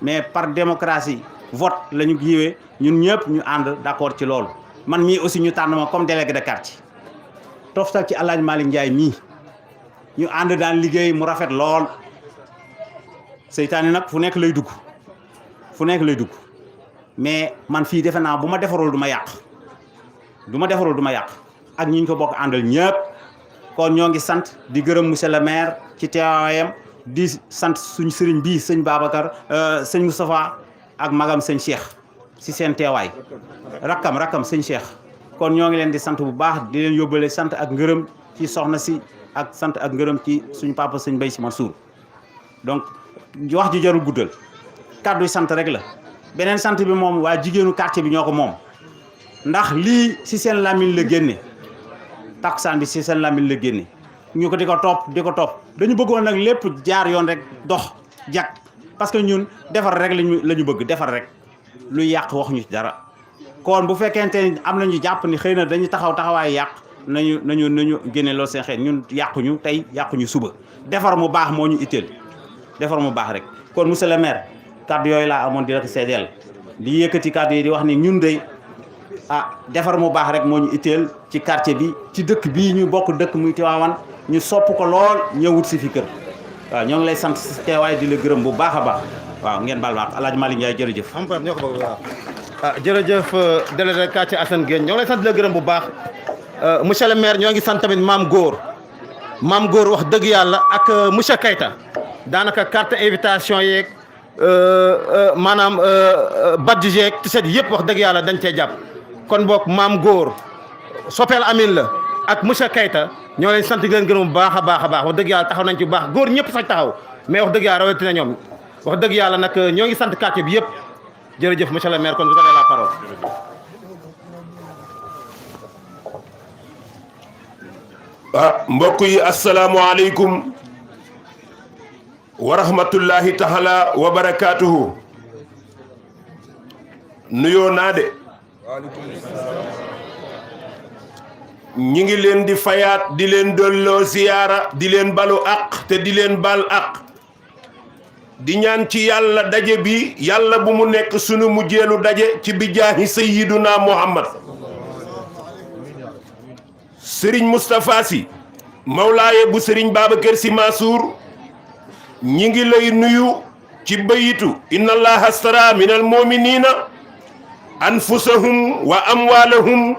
mais par démocratie vote la ñu jiwee ñun ñëpp ñu ànd d'accord ci loolu man mii aussi ñu tànn ma comme délégué de quartier toftal ci El Hadj Malick Ndiaye mii ñu ànd daan liggéey mu rafet lool seytaane nag fu nekk lay dugg mais man fii defe naa bu ma defarul du ma yàq ak ñi ñu ko bokk àndal ñëpp kon ñoo ngi sant di gërëm monsieur le maire ci teewaayam di sant suñu sëriñ bii sëñ Babacar sëñ Moustapha ak magam sëñ Cheikh si seen teewaay rakkam sëñ Cheikh kon ñoo ngi leen di sant bu baax di leen yóbbale sant ak ngërëm ci soxna si ak sant ak ngërëm ci suñu papa sëñ Mbaye Sy Mansour donc wax ji jarul guddal kàddu yi sant rek la beneen sant bi moom waa jigéenu quartier bi ñoo ko moom ndax lii si seen lamine la génne takkusaan bi si seen lamine la génne ñu ko di ko topp dañu bëggoon nag lépp jaar yoon rek dox jag parce que ñun defar rek la ñu bëgg defar rek lu yàq waxuñu ci dara kon bu fekkente ni am nañu jàpp ni xëy na dañu taxawaay yàq nañu génne loolu seen xeet ñun yàquñu tey yàquñu suba defar mu baax moo ñu itteel defar mu baax rek kon monsieur le maire kàddu yooyu laa amoon di la ko seedeel di yëkkati kàddu yi di wax ni ñun de defar mu baax rek moo ñu itteel ci quartier bi ci dëkk bii ñu bokk dëkk muy Tivaouane ñu sopp ko lool ñëwut si fi kër waaw ñoo ngi lay sant si teewaay di la gërëm bu baax a baax waaw ngeen baal ma El Hadj Malick Ndiaye jërëjëf. ñoo ko bëgg waaw. jërëjëf délégué quartier Assane Gueye ñoo ngi lay sant di la gërëm bu baax monsieur le maire ñoo ngi sant tamit maam Góor wax dëgg yàlla ak monsieur Kayta daanaka carte invitation yeeg maanaam badge yeeg t-shirt yëpp wax dëgg yàlla dañ cee jàpp kon boog maam Góor Sopel Amine la ak monsieur Kayta ñoo leen sant di leen gërëm bu baax a baax wax dëgg yàlla taxaw nañ ci bu baax góor ñëpp sax taxaw mais wax dëgg yàlla rawatina ñoom wax dëgg yàlla nag ñoo ngi sant quartier bi yëpp jërëjëf monsieur le maire kon vous avez la parole. mbokk yi asalaamualeykum wa rahmatullahi taala wa barakaatuhu nuyoo naa de ñi ngi leen di fayaat di leen dolloo ziyaara di leen balu aq te di leen bal aq di ñaan ci yàlla daje bi yàlla bu mu nekk sunu mujjeelu daje ci bijaahi sayyiduna muhammad sëriñ Moustapha Sy mawlaaye bu sëriñ Babacar Sy Mansour ñi ngi lay nuyu ci bayitu inna allaha astara min al muminina anfusahum wa amwalahum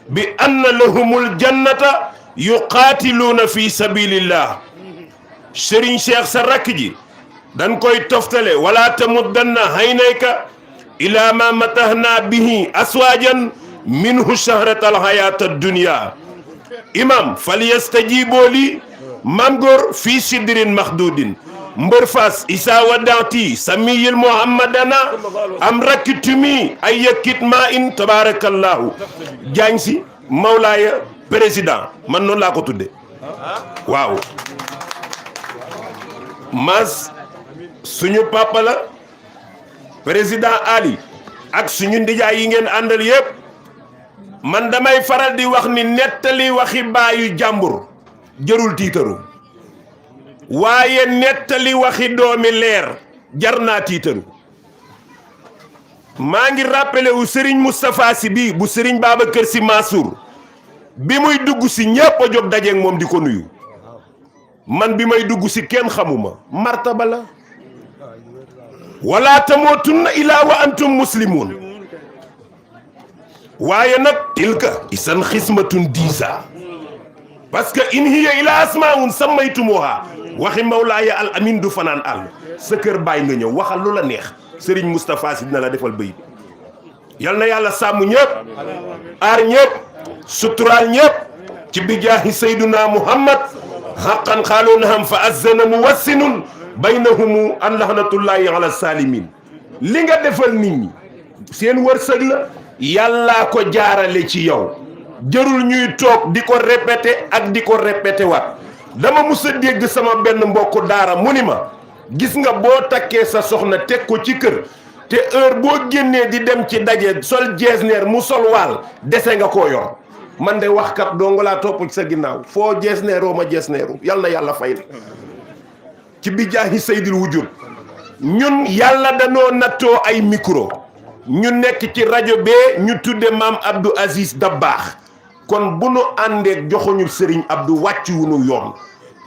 bi anna lahumul jannata yuqaatiluuna fi sabilillah sëriñ Cheikh sa rakk ji dañ koy toftale wala tamuddanna haynayka ila ma matahna bihi aswaajan minhu shahrata alhayat ad-dunya imam falyastajibu li mam góor fii sidrin maxdudin mbër fas isa wadati samiyil muhammadana am rakkitumi ay yëkkit ma in tabarakallahu jaañ si mawlaaya président man noonu laa ko tudde waaw mas suñu papa la président Ali ak suñu ndijaay yi ngeen àndal yépp man damay faral di wax ni nettali waxi baayu jàmbur jërul tiitaru waaye nettali waxi doomi leer jar naa tiitaru maa ngi rappelé wu Serigne Moustapha Sy bi bu Serigne Babacar Sy Mansour bi muy dugg si ñépp a jóg dajeeg moom di ko nuyu man bi may dugg si kenn xamuma martaba la wala tamootunna ilaa wa antum muslimun waaye nag tilka isan xismatun diisa parce que in hiya ila asmaun sammaytumuha waxi mawlaaya al amin du fanaan àll sa kër bàyyi nga ñëw waxal lu la neex Serigne Moustapha Sy dina la defal bayit yal na yàlla sàmm ñëpp aar ñëpp suturaal ñëpp ci bijaahi sayduna muhammad xaqan xaalunaham fa azzana muwassinun baynahumu an lahnatullahi ala salimin li nga defal nit ñi seen wërsëg la yàllaa ko jaarale ci yow jërul ñuy toog di ko répété ak di ko répété waat dama mus a dégg sama benn mbokku daara mu ni ma gis nga boo takkee sa soxna teg ko ci kër te heure boo génnee di dem ci daje sol jeesneer mu sol waal dese nga koo yor man de waxkat doo nga laa topp ci sa ginnaaw foo jeesneeroo ma jeesneeru yal na yàlla fay la ci bijaahi saydil wujud ñun yàlla danoo nattoo ay micro ñu nekk ci rajo bee ñu tudde maam Abdou Aziz Dabakh kon bu nu àndeek joxuñu Serigne Abdou wàcc wu nu yoon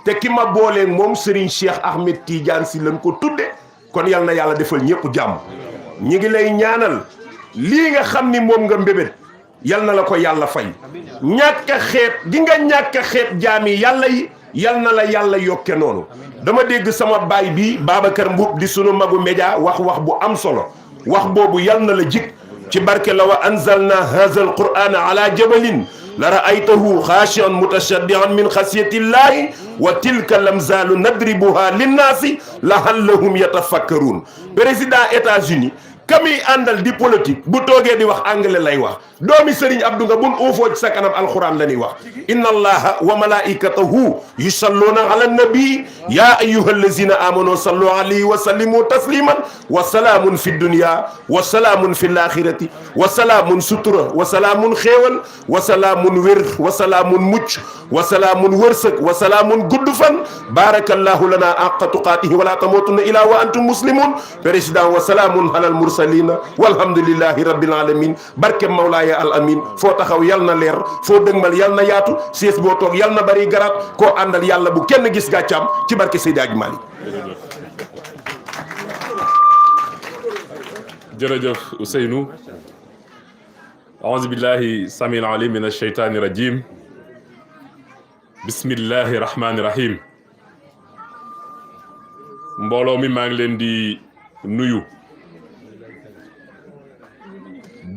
te ki ma booleeg moom Serigne Cheikh Ahmed Tidiane Sy lañ ko tudde kon yal na yàlla defal ñëpp jàmm ñi ngi lay ñaanal lii nga xam ni moom nga mbébét yal na la ko yàlla fay ñàkk a xeet di nga ñàkk a xeet jaami yàlla yi yal na la yàlla yokke noonu dama dégg sama baay bi Babacar Mboup di sunu magu média wax bu am solo wax boobu yal na la jik ci barke la wa anzalna hadha alqur'ana ala jabalin la ra'aytahu khashi'an mutashaddi'an min khashyati llahi wa tilka lamzalu nadribuha linnaasi lahallahum yatafakkarun. président États-Unis kami àndal di politique bu toogee di wax anglais lay wax doomi Serigne Abdou nga bun uufoo ci sa kanam alquran la ñuy wax inna allaha wa malaikatahu yusalluna ala nabi ya ayyuha allazina amanu sallu alayhi wa sallimu tasliman wa salaamun fi dunya wa salaamun fi l'akhirati wa salaamun sutura wa salaamun xéewal wa salaamun wér wa salaamun mucc wa salaamun wërsëg wa salaamun gudd fan barakallahu lana haqqa tuqatihi wa la tamutunna illa wa antum muslimun président wa salaamun alal mursalina walhamdulillahi rabbil alamin barke mawlaaya al amin foo taxaw yal na leer foo dëgmal yal na yaatu siis boo toog yal na bari garaat koo àndal yàlla bu kenn gis gàccaam ci barke Seydi Hadji Malick. jërëjëf Ousseynou aouzu billahi samil alim min asheytaani rajim bismillahi rahmani rahim mbooloo mi maa ngi leen di nuyu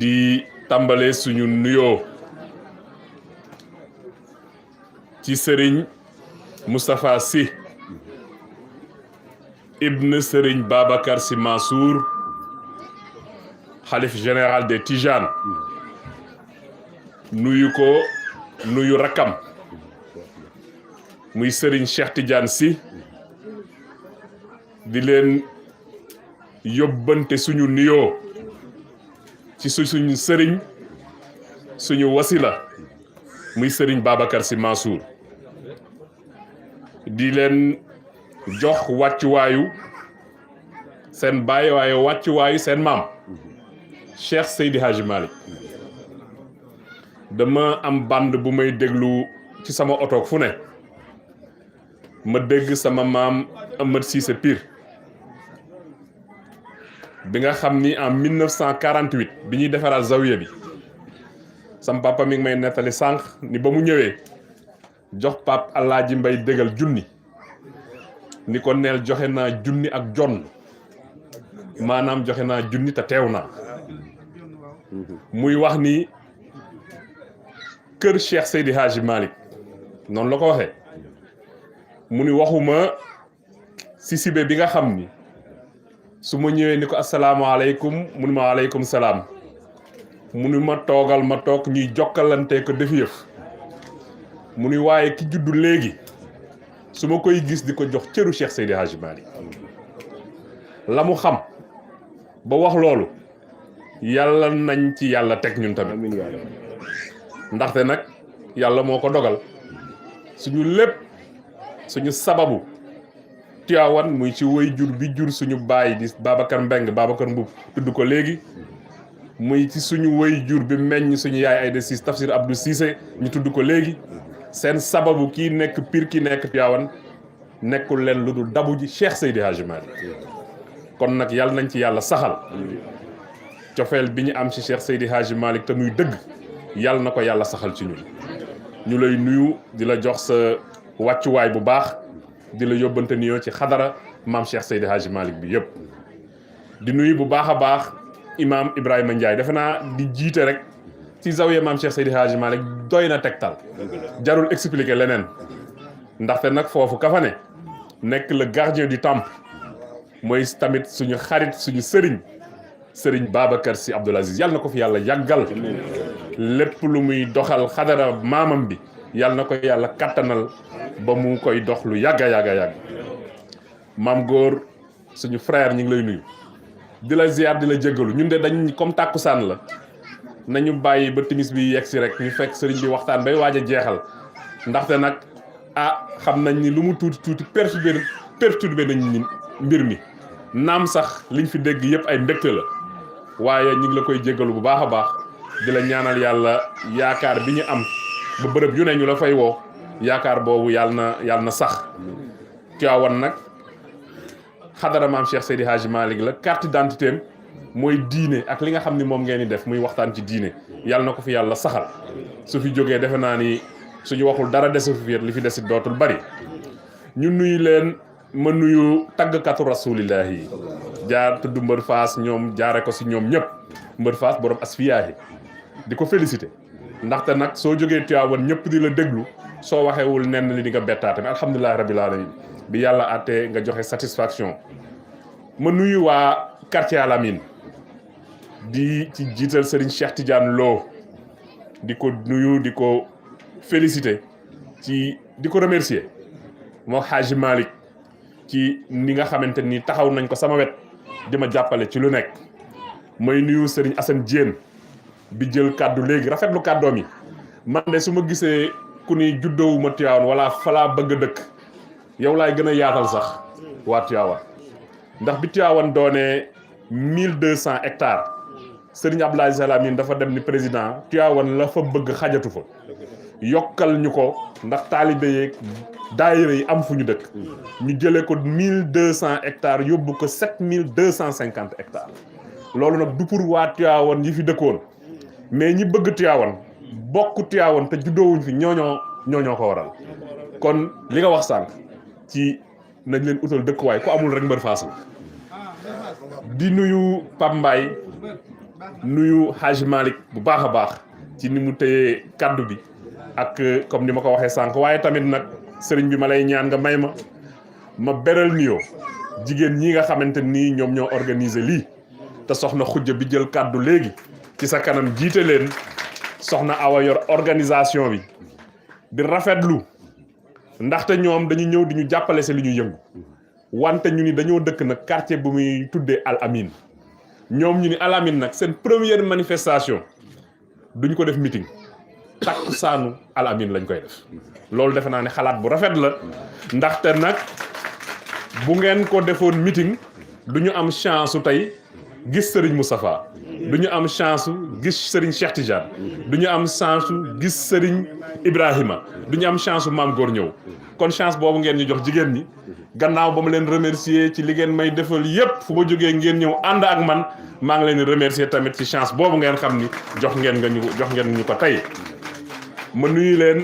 di tàmbale suñu nuyoo ci Serigne Moustapha Sy ibn Serigne Babacar Sy Mansour xalif général des Tijanes nuyu ko nuyu rakam muy Serigne Cheikh Tidiane Sy di leen yóbbante suñu nuyoo ci suñu sëriñ suñu wasila muy Serigne Babacar Sy Mansour di leen jox wàccuwaayu seen baay waaye wàccuwaayu seen maam Cheikh Seydi Hadji Malick dama am bande bu may déglu ci sama oto fu ne ma dégg sama maam Ahmed Cissé Pire bi nga xam ni en 1948 bi ñuy defaraat zawiya bi sama papa mi ngi may nettali sànq ni ba mu ñëwee jox pap Alaaji Mbay dégal junni ni ko neel joxe naa junni ak jonn maanaam joxe naa junni te teew naa muy wax ni kër Cheikh Seydi Hadji Malick noonu la ko waxee mu ni waxuma si sibe bi nga xam ni su ma ñëwee ni ko asalaamaaleykum mu ni ma aleykum salaam mu ni ma toogal ma toog ñuy jokkalante ko def yëf mu ni waaye ki juddu léegi su ma koy gis di ko jox cëru Cheikh Seydi Hadji Malick la mu xam ba wax loolu yàlla nañ ci yàlla teg ñun tamit ndaxte nag yàlla moo ko dogal suñu lépp suñu sababu Tiwaawan muy ci way jur bi jur suñu baay di Babacar Mbeng Babacar Mbub tudd ko léegi muy ci suñu way jur bi meññ suñu yaay Aïda Cissé Tafsir Abdou Cissé ñu tudd ko léegi seen sababu kii nekk Pire ki nekk Tiwaawan nekkul leen lu dul dabu ji Cheikh Seydi Hadji Malick kon nag yàlla nañ ci yàlla saxal cofeel bi ñu am ci Cheikh Seydi Hadji Malick te muy dëgg yàlla na ko yàlla saxal ci ñun ñu lay nuyu di la jox sa wàccuwaay bu baax di la yóbbante nuyoo ci xadara maam Cheikh Seydi Hadji Malick bi yëpp di nuyu bu baax a baax imaam Ibrahima Ndiaye defe naa di jiite rek ci zawiya maam Cheikh Seydi Hadji Malick doy na tegtal jarul expliquer leneen ndaxte nag foofu ka fa ne nekk le gardien du temple mooy tamit suñu xarit suñu sëriñ Babacar Sy Abdoul Aziz yàlla na ko fi yàlla yàggal lépp lu muy doxal xadara maamam bi yàlla na ko yàlla kattanal ba mu koy dox lu yàgga yàgg maam góor suñu frère ñu ngi lay nuyu di la ziar di la jéggalu ñun de dañ comme tàkkusaan la nañu bàyyi ba timis bi yegg si rek ñu fekk sëriñ bi waxtaan bay waaj a jeexal ndaxte nag xam nañ ni lu mu tuuti perturbé nañ ni mbir mi naam sax liñ fi dégg yëpp ay mbégte la waaye ñu ngi la koy jéggalu bu baax a baax di la ñaanal yàlla yaakaar bi ñu am ba bërëb yu ne ñu la fay woo yaakaar boobu yàlla na sax Tiwaawan nag xadara maam Cheikh Seydi Hadji Malick la carte d'identité am mooy diine ak li nga xam ni moom ngeen di def muy waxtaan ci diine yàlla na ko fi yàlla saxal su fi jógee defe naa ni suñu waxul dara desu fi li fi desit dootul bari ñu nuyu leen ma nuyu tàggkatu rasulillahi jaar tudd mbër faas ñoom jaare ko si ñoom ñëpp Mbër Fass borom asfiyaahi di ko félicité ndaxte nag soo jógee Tivaouane ñëpp di la déglu soo waxeewul nenn li di nga bettaate mais alhamdulilahi rabbil alamin bi yàlla àttee nga joxe satisfaction. ma nuyu waa quartier Al Amine di ci jiital Serigne Cheikh Tidiane Lo di ko nuyu di ko félicité ci di ko remercier moo Hadji Malick ci ni nga xamante ni taxaw nañ ko sama wet di ma jàppale ci lu nekk. may nuyu Serigne Assane Diène bi jël kàddu léegi rafetlu kàddoom yi man de su ma gisee ku ni juddoowuma Tivaouane wala falaa bëgg dëkk yow laay gën a yaatal sax waa Tivaouane ndax bi Tivaouane doonee 1200 hectares Serigne Abdoulaye Salamine dafa dem ni président Tivaouane la fa bëgg xajatu fa yokkal ñu ko ndax taalibe yeeg daayira yi am fu ñu dëkk ñu jëlee ko 1200 hectares yóbbu ko 7250 hectares loolu nag du pour waa Tivaouane yi fi dëkkoon mais ñi bëgg Tivaouane bokk Tivaouane te juddoowuñ fi ñooñoo ko waral kon li nga wax sànq ci nañ leen utal dëkkuwaay ku amul rek Mbër Fass la di nuyu Pape Mbaye nuyu Hadji Malick bu baax a baax ci ni mu téyee kaddu bi ak comme ni ma ko waxee sànq waaye tamit nag sëriñ bi ma lay ñaan nga may ma beral nuyoo jigéen ñi nga xamante nii ñoom ñoo organiser lii te soxna Xujja bi jël kaddu léegi ci sa kanam jiite leen soxna Awa yor organisation bi di rafetlu ndaxte ñoom dañu ñëw di ñu jàppale si li ñu yëngu wante ñu ni dañoo dëkk nag quartier bu muy tuddee Al Amine ñoom ñu ni Al Amine nag seen première manifestation duñ ko def meeting takkusaanu Al Amine lañ koy def loolu defe naa ne xalaat bu rafet la ndaxte nag bu ngeen ko defoon meeting du ñu am chance su tey gis Serigne Moustapha du ñu am chance su gis Serigne Cheikh Tidiane du ñu am chance su gis Serigne Ibrahima du ñu am chance su Maam Góor ñëw kon chance boobu ngeen ñu jox jigéen ñi gannaaw ba ma leen remercier ci li ngeen may defal yépp fu ma jógee ngeen ñëw ànd ak man maa ngi leen di remercier tamit ci chance boobu ngeen xam ni jox ngeen ñu ko tey ma nuyu leen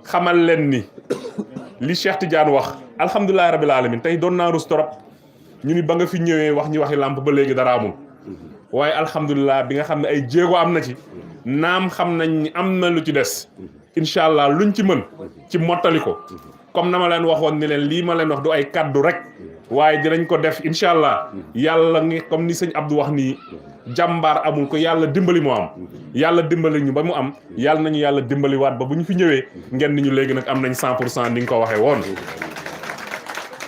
xamal leen ni li Cheikh Tidiane wax alhamdulilah rabil alamin tey doon naa rus torop ñu ni ba nga fi ñëwee wax ñi waxi làmp ba léegi dara amul waaye alhamdulilah bi nga xam ne ay jéego am na ci naam xam nañ ni am na lu ci des incha allah luñ ci mën ci mottali ko comme na ma leen waxoon ni leen lii ma leen wax du ay kaddu rek waaye dinañ ko def incha allah yàlla ngi comme ni sëñ Abdou wax nii jàmbaar amul ko yàlla dimbali moo am yàlla dimbali ñu ba mu am yàlla nañu yàlla dimbali waat ba bu ñu fi ñëwee ngeen ni ñu léegi nag am nañ 100% ni nga ko waxee woon.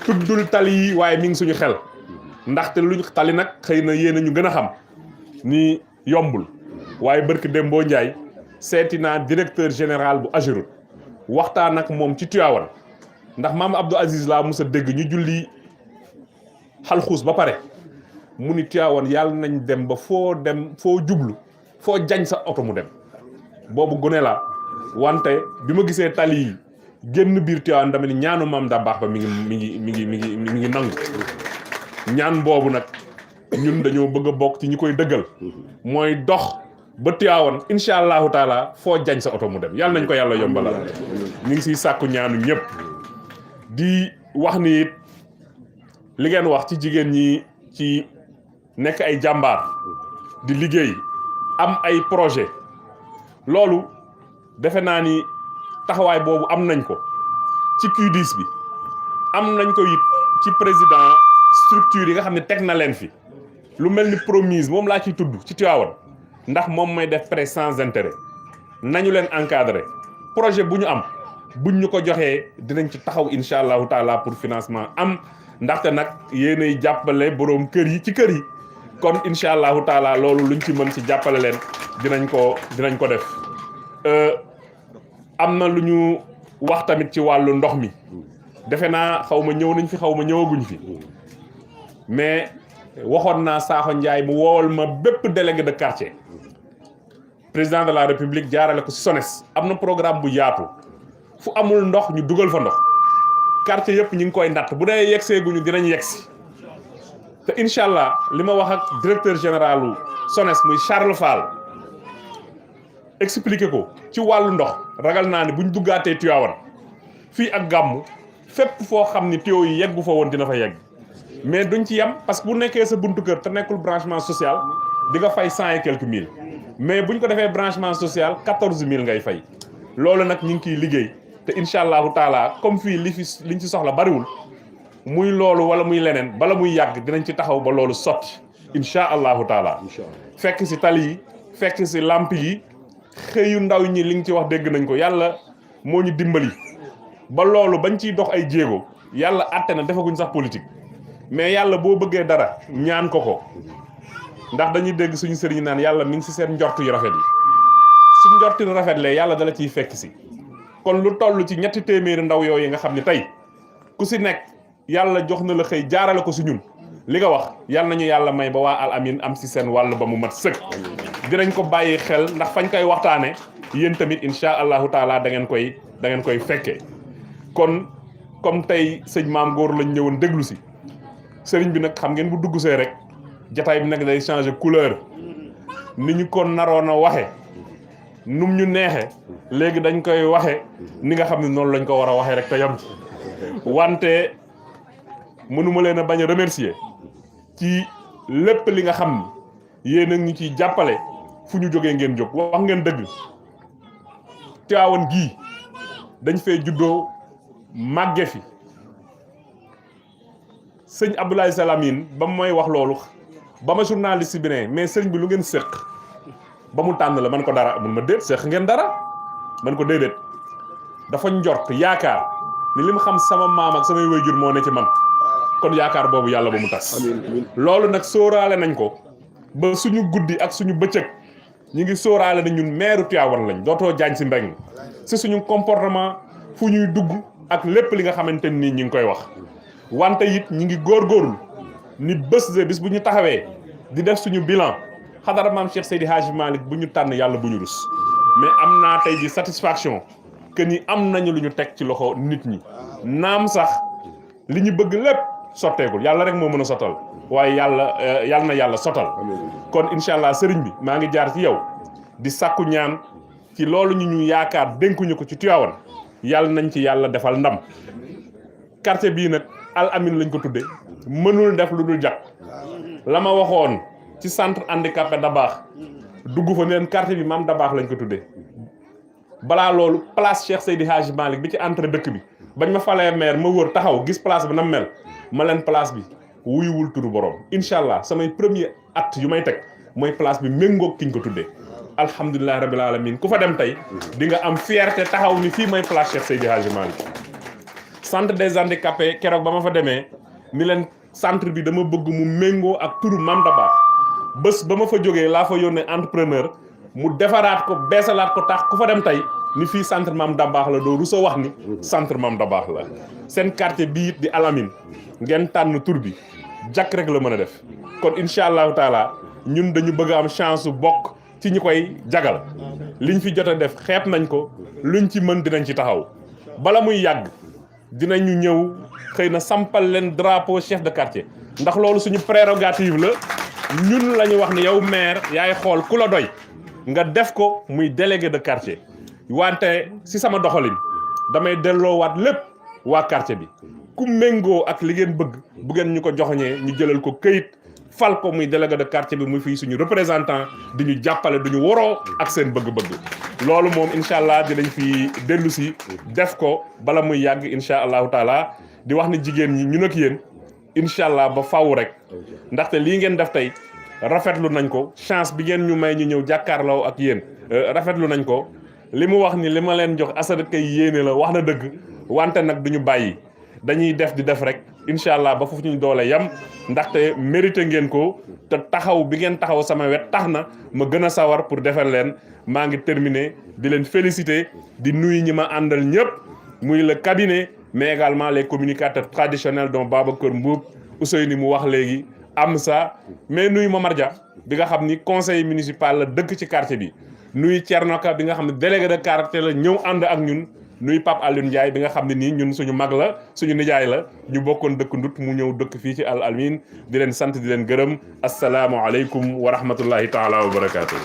tuddul tali yi waaye mi ngi suñu xel ndaxte luñ tali nag xëy na yéen a ñu gën a xam ni yombul waaye barki Dembo Ndiaye seeti naa directeur général bu Ageroute waxtaan ak moom ci Tivaouane ndax maam Abdou Aziz laa mos a dégg ñu julli xalxuus ba pare mu ni Tivaouane yàlla nañ dem ba foo jublu foo jañ sa oto mu dem boobu gune la wante bi ma gisee tali yi génn biir Tivaouane dama ni ñaanu maam da baax ba mi ngi nangu ñaan boobu nag ñun dañoo bëgg a bokk ci ñi koy dëggal mooy dox ba Tivaouane incha allahu taala foo jañ sa oto mu dem yàlla nañ ko yàlla yombalal ñu ngi siy sàkku ñaanu ñëpp di wax ni it li ngeen wax ci jigéen ñi ci nekk ay jàmbaar di liggéey am ay projet loolu defe naa ni taxawaay boobu am nañ ko ci Q10 bi am nañ ko it ci président structure yi nga xam ne teg na leen fi lu mel ni Promise moom laa ciy tudd ci Tivaouane ndax moom may def prêt sans intérêt nañu leen encadrer projet bu ñu am buñ ñu ko joxee dinañ ci taxaw incha allahu taala pour financement am ndaxte nag yéenay jàppale boroom kër yi ci kër yi kon incha allahu taala loolu luñ ci mën ci jàppale leen dinañ ko def am na lu ñu wax tamit ci wàllu ndox mi defe naa xaw ma ñëw nañ fi xaw ma ñëwaguñ fi mais waxoon naa Sakho Ndiaye mu woowal ma bépp délégué de quartier président de la république jaarale ko ci SONES am na programme bu yaatu fu amul ndox ñu dugal fa ndox quartier yëpp ñu ngi koy natt bu dee yeggseeguñu dinañ yeggsi te incha allah li ma wax ak directeur généralu SONES muy Charles Fall expliqué ko ci wàllu ndox ragal naa ne buñ duggaatee Tivaouane fii ak gàmmu fépp foo xam ni tuyau yi yeggu fa woon dina fa yegg mais duñ ci yem parce que bu nekkee sa buntu kër te nekkul branchement social di nga fay 100 et quelques mille mais bu ñu ko defee branchement social 14000 ngay fay loolu nag ñu ngi kiy liggéey te incha allahu taala comme fii liñ ci soxla bariwul muy loolu wala muy leneen bala muy yàgg dinañ ci taxaw ba loolu sotti incha allahu taala fekk si tali yi fekk si lamp yi xëyu ndaw ñi li nga ci wax dégg nañ ko yàlla moo ñu dimbali ba loolu bañ ciy dox ay jéego yàlla àtte na defaguñ sax politique mais yàlla boo bëggee dara ñaan ko ndax dañuy dégg suñu sëriñ naan yàlla mi ngi si seen njortu yu rafet yi suñ njortu yu rafet lee yàlla dala ciy fekk si kon lu toll ci 300 ndaw yooyu nga xam ne tey ku si nekk yàlla jox na la xëy jaarale ko si ñun li nga wax yàlla nañu yàlla may ba waa Al Amine am si seen wàll ba mu mat sëkk dinañ ko bàyyi xel ndax fañ koy waxtaane yéen tamit incha allahu taala da ngeen koy fekkee kon comme tey sëñ Maam Góor lañ ñëwoon déglu si sëriñ bi nag xam ngeen bu dugg see rek jataay bi nag day changer couleur ni ñu ko naroon a waxe num ñu neexe léegi dañ koy waxe ni nga xam ne noonu lañ ko war a waxe rek te yam ci wante mënuma leen a bañ a remercier ci lépp li nga xam ni yéen a ngi ciy jàppale fu ñu jógee ngeen jóg wax ngeen dëgg Tiwaawan gii dañ fee juddoo màgge fi sëñ Abdoulaye Salamine ba mooy wax loolu ba ma journaliste bi ne mais sëñ bi lu ngeen séq ba mu tànn la man ko dara mun ma déet séq ngeen dara man ko déedéet dafa njort yaakaar ni li mu xam sama maam ak samay waajur moo ne ci man kon yaakaar boobu yàlla ba mu tas loolu nag sóoraale nañ ko ba suñu guddi ak suñu bëccëg ñu ngi sóoraale na ñun meeru Tivaouane lañ dootoo jaañ si mbeng si suñu comportement fu ñuy dugg ak lépp li nga xamante nii ñi ngi koy wax wante it ñi ngi góorgóorlu ni bis bu ñu taxawee di def suñu bilan xadara maam Cheikh Seydi Hadji Malick bu ñu tànn yàlla bu ñu rus mais am naa tey ji satisfaction que ni am nañu lu ñu teg ci loxo nit ñi naam sax li ñu bëgg lépp sotteegul yàlla rek moo mën a sottal waaye yàlla na yàlla sottal kon incha allah sëriñ bi maa ngi jaar ci yow di sàkku ñaan ci loolu ñu yaakaar dénkuñu ko ci Tivaouane yàlla nañ ci yàlla defal ndam quartier bii nag Al Amine lañ ko tudde mënul def lu dul jag la ma waxoon ci centre handicapé Dabakh dugg fa neen quartier bi maam Dabakh lañ ko tudde balaa loolu place Cheikh Seydi Hadji Malick bi ci entrée dëkk bi bañ ma falee maire ma wër taxaw gis place bi na mel ma leen place bi wuyuwul turu borom incha allah samay premier acte yu may teg mooy place bi méngoog kiñ ko tuddee alhamdulilah rabil alamin ku fa dem tey di nga am fierté taxaw ni fii mooy place Cheikh Seydi Hadji Malick centre des handicapés keroog ba ma fa demee ni leen centre bi dama bëgg mu méngoo ak turu Mame Dabakh bés ba ma fa jógee laa fa yónnee entrepreneur mu defaraat ko beesalaat ko tax ku fa dem tey ni fii centre Mame Dabakh la doo rusa wax ni centre Mame Dabakh la seen quartier bii it di Al Amine ngeen tànn tur bi jàkk rek la mën a def kon incha allahu taala ñun dañu bëgg a am chance su bokk ci ñi koy jagal liñ fi jot a def xeeb nañ ko luñ ci mën dinañ ci taxaw bala muy yàgg dinañu ñëw xëy na sampal leen drapeau chef de quartier ndax loolu suñu prérogative la ñun la ñu wax ni yow maire yaay xool ku la doy nga def ko muy délégué de quartier wante si sama doxalin damay delloowaat lépp waa quartier bi ku méngoo ak li ngeen bëgg bu ngeen ñu ko joxoñee ñu jëlal ko këyit fal ko muy délégué de quartier bi muy fii suñu représentant di ñu jàppale du ñu waroo ak seen bëgg-bëgg loolu moom incha allah dinañ fi dellu si def ko bala muy yàgg incha allahu taala di wax ni jigéen ñi ñun ak yéen incha allah ba faw rek ndaxte lii ngeen def tey rafetlu nañ ko chance bi ngeen ñu may ñu ñëw jàkkaarloo ak yéen rafetlu nañ ko li mu wax ni li ma leen jox asada kay yéene la wax na dëgg wante nag duñu bàyyi dañuy def di def rek incha allah ba foofu ñu doole yam ndaxte mérité ngeen ko te taxaw bi ngeen taxaw sama wet tax na ma gën a sawar pour defal leen maa ngi terminer di leen féliciter di nuyu ñi ma àndal ñëpp muy le cabinet mais également les communicateurs traditionnels dont Babacar Mbuub Ousseynou mu wax léegi Amsa mais nuyu Momar Dia bi nga xam ni conseil municipal la dëkk ci quartier bi nuyu Thierno Ka bi nga xam ne délégué de quartier la ñëw ànd ak ñun nuy Pape Alioune Ndiaye bi nga xam ne nii ñun suñu mag la suñu nijaay la ñu bokkoon dëkk ndut mu ñëw dëkk fii ci Al Amine di leen sant di leen gërëm asalaamualeykum wa rahmatullahi taala wa barakaatu.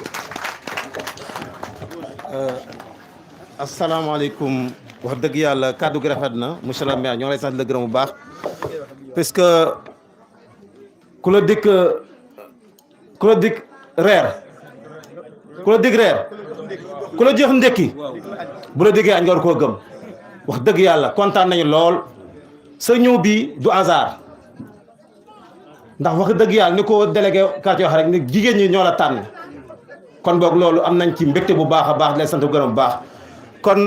asalaamaaleykum wax dëgg yàlla kàddu gi rafet na monsieur le maire ñoo lay sant la gërëm bu baax parce que ku la dikk reer ku la dig reer ku la jox ndekki bu la diggee añ nga war koo gëm wax dëgg yàlla kontaan nañu lool sa ñëw bi du hasard ndax wax dëgg yàlla ni ko délégué quartier wax rek ni jigéen ñi ñoo la tànn kon boog loolu am nañ ci mbégte bu baax a baax di leen sant bu gërëm bu baax kon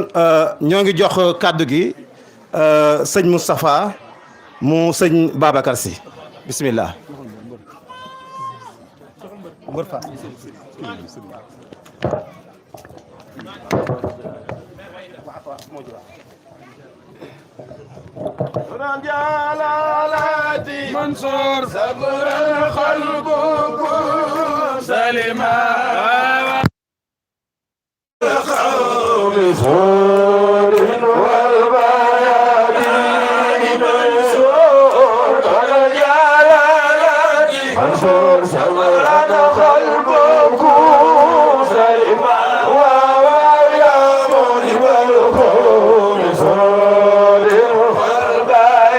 ñoo ngi jox kàddu gi sëñ Moustapha mu sëñ Babacar Sy bismillah منصور صبر القلب سلما القوم صور والبيادين منصور والجلالات منصور صبر القلب سلما ويامون والقوم صور والبيادين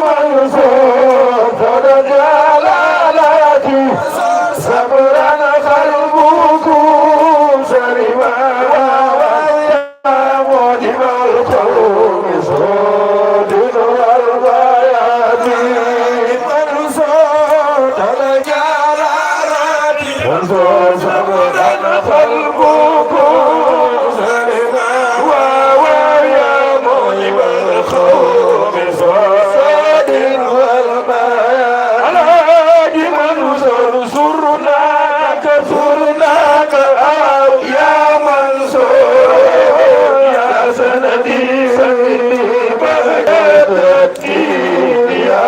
منصور والجلالات صبر القلب سلما ويامون والقوم صور والبيادين منصور والجلالات منصور صبر القلب سلما ويامون والقوم صور والبيادين منصور سرناك سرناك يا منصور يا سندي سندي بهجتي يا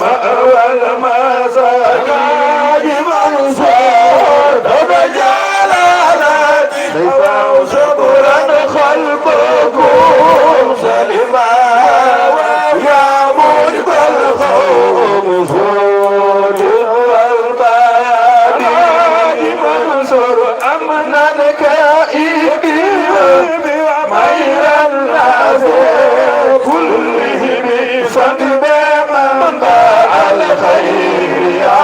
مأوى المساكين منصور بجلالتي صبرا خلقكم سلما يا مجب القوم صور والبيادين منصور أمنا كائبي مير الناس كلهم صدب من باع الخير يا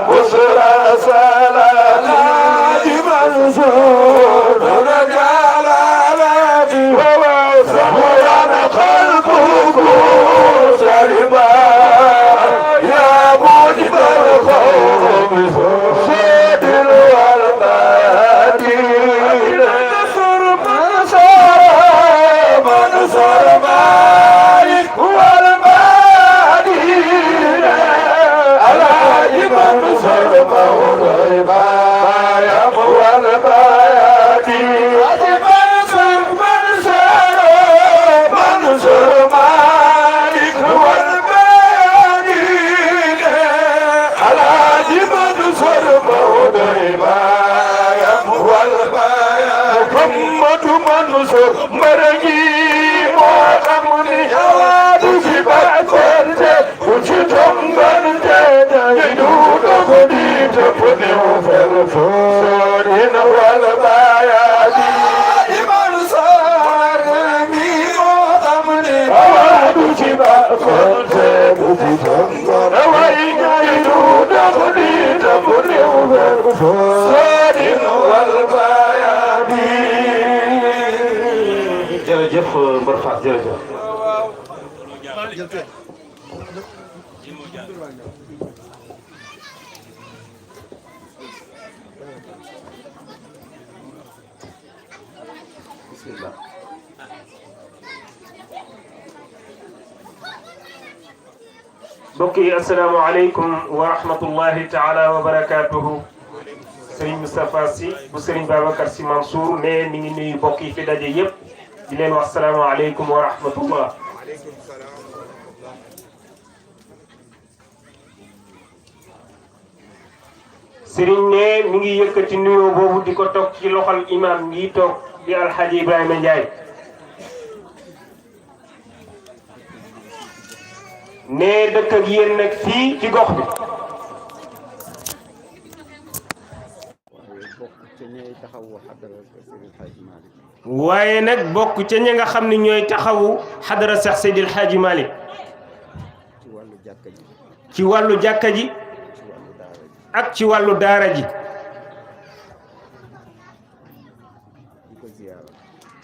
بشرى سلالات منصور رجالاتي صبرا خلقكم سلما يا موجب القوم صاد والبادين منصور منصور منصور مالك والبادين الحاج منصور مولى بايا والبادين منصور منصور منصور مالك والبادين الحاج منصور مولى بايا والبادين محمد منصور مرجي وقمني حوادث بعثرت وجدهم بردت يدود خديت فنو فرفور والبيادين منصور مي وقمني حوادث بعثرت وجدهم يدود خديت فنو فرفور والبيادين jërëjëf Mbër Fass jërëjëf bismillah mbokk yi asalaamaaleykum wa rahmatullahi taala wa barakaatuhu Serigne Moustapha Sy bu Serigne Babacar Sy Mansour ne mi ngi nuyu mbokk yi fi daje yépp di leen wax salaamaaleykum wa rahmatullah Serigne ne mi ngi yëkkati nuyoo boobu di ko toog ci loxol imam ngi toog di Alhaji Ibrahima Ndiaye ne dëkk ak yéen nag fii ci gox bi waaye nag bokk ca ñi nga xam ne ñooy taxawu xadara Seex Seydil Hadji Malick ci wàllu jàkka ji ak ci wàllu daara ji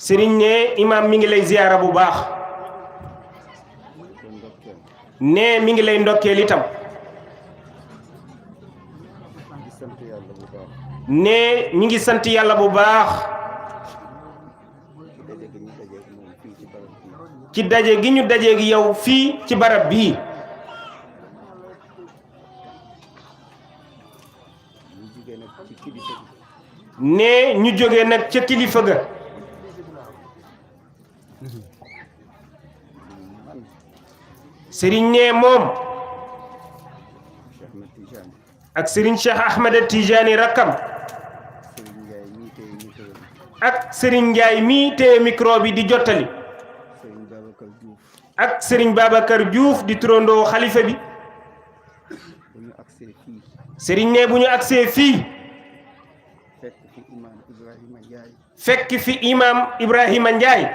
sëriñ ne imam mi ngi lay ziyaara bu baax ne mi ngi lay ndokkeel itam ne mi ngi sant yàlla bu baax ci daje gi ñu daje gi yow fii ci barab bii ne ñu jóge nag ca kilifa ga sëriñ ne moom ak sëriñ Cheikh Ahmed Tidiane rakkam ak sëriñ Ndiaye mii téye micro bi di jottali ak sëriñ Babacar Diouf di turandoo xalifa bi sëriñ ne bu ñu agsee fii fekk fi imam Ibrahima Ndiaye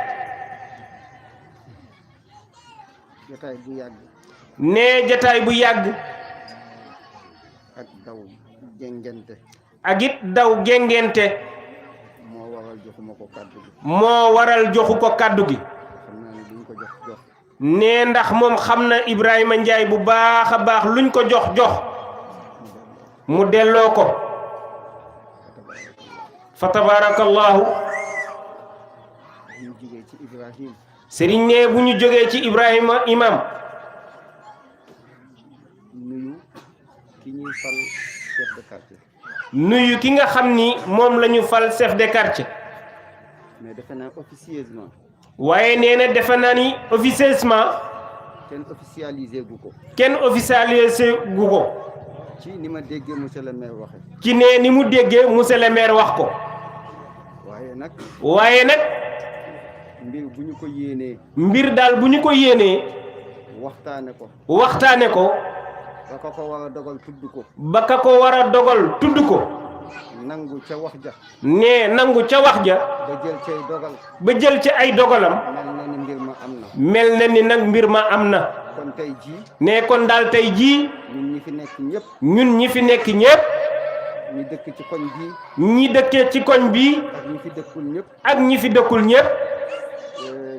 jataay bu yàgg ne jataay bu yàgg ak daw gengente ak it daw gengente moo waral joxuma ko kàddu gi moo waral joxu ko kàddu gi xam naa ne duñ ko jox ne ndax moom xam na Ibrahima Ndiaye bu baax a baax luñ ko jox mu delloo ko fa tabarakallahu ñu jógee ci Ibrahim sëriñ ne bu ñu jógee ci Ibrahima imam nuyu ki ñuy fal chef de quartier nuyu ki nga xam ni moom la ñu fal chef de quartier mais defe naa officieusement waaye nee na defe naa ni officieusement kenn officialisé gu ko kenn officialisé gu ko ci ni ma déggee monsieur le maire waxe ci ne ni mu déggee monsieur le maire wax ko waaye nag mbir bu ñu ko yéenee mbir daal bu ñu ko yéenee waxtaane ko ba ka ko war a dogal tudd ko ba ka ko war a dogal tudd ko nangu ca wax ja ne nangu ca wax ja ba jël ci ay dogalam mel na ni nag mbir ma am na kon tey jii ne kon daal tey jii ñun ñi fi nekk ñépp ñi dëkk ci koñ bii ñi dëkkee ci koñ bii ak ñi fi dëkkul ñëpp ak ñi fi dëkkul ñépp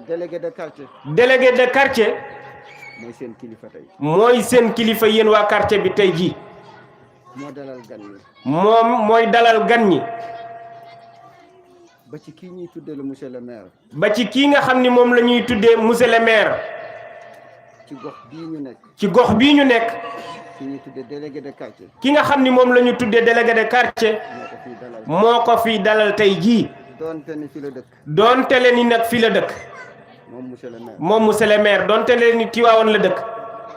délégué de quartier mooy seen kilifa tey mooy seen kilifa yéen waa quartier bi tey jii moo dalal gan ñi moom mooy dalal gan ñi ba ci kii ñuy tuddee le monsieur le maire ba ci kii nga xam ni moom la ñuy tuddee monsieur le maire ci gox bii ñu nekk ci gox bii ñu nekk ki ñuy tuddee délégué de quartier ki nga xam ni moom la ñu tuddee délégué de quartier moo ko fi dalal tey jii doonte ni fi la dëkk doonte le ni nag fi la dëkk moom monsieur le maire moom monsieur le maire doonte le ni Tiwaawoon la dëkk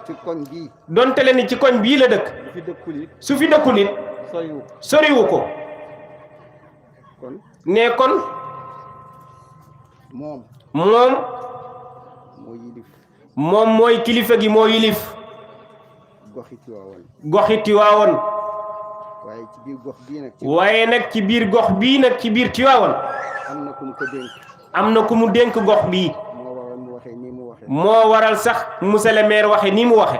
ci koñ bii doonte le ni ci koñ bii la dëkk su fi dëkkul it soriwu ko kon ne kon moom moo yilif moom mooy kilifa gi moo yilif goxi Tiwaawoon waaye nag ci biir gox bii nag ci biir Tiwaawoon am na ku mu ko dénk am na ku mu dénk gox bii moo waral sax monsieur le maire waxe ni mu waxe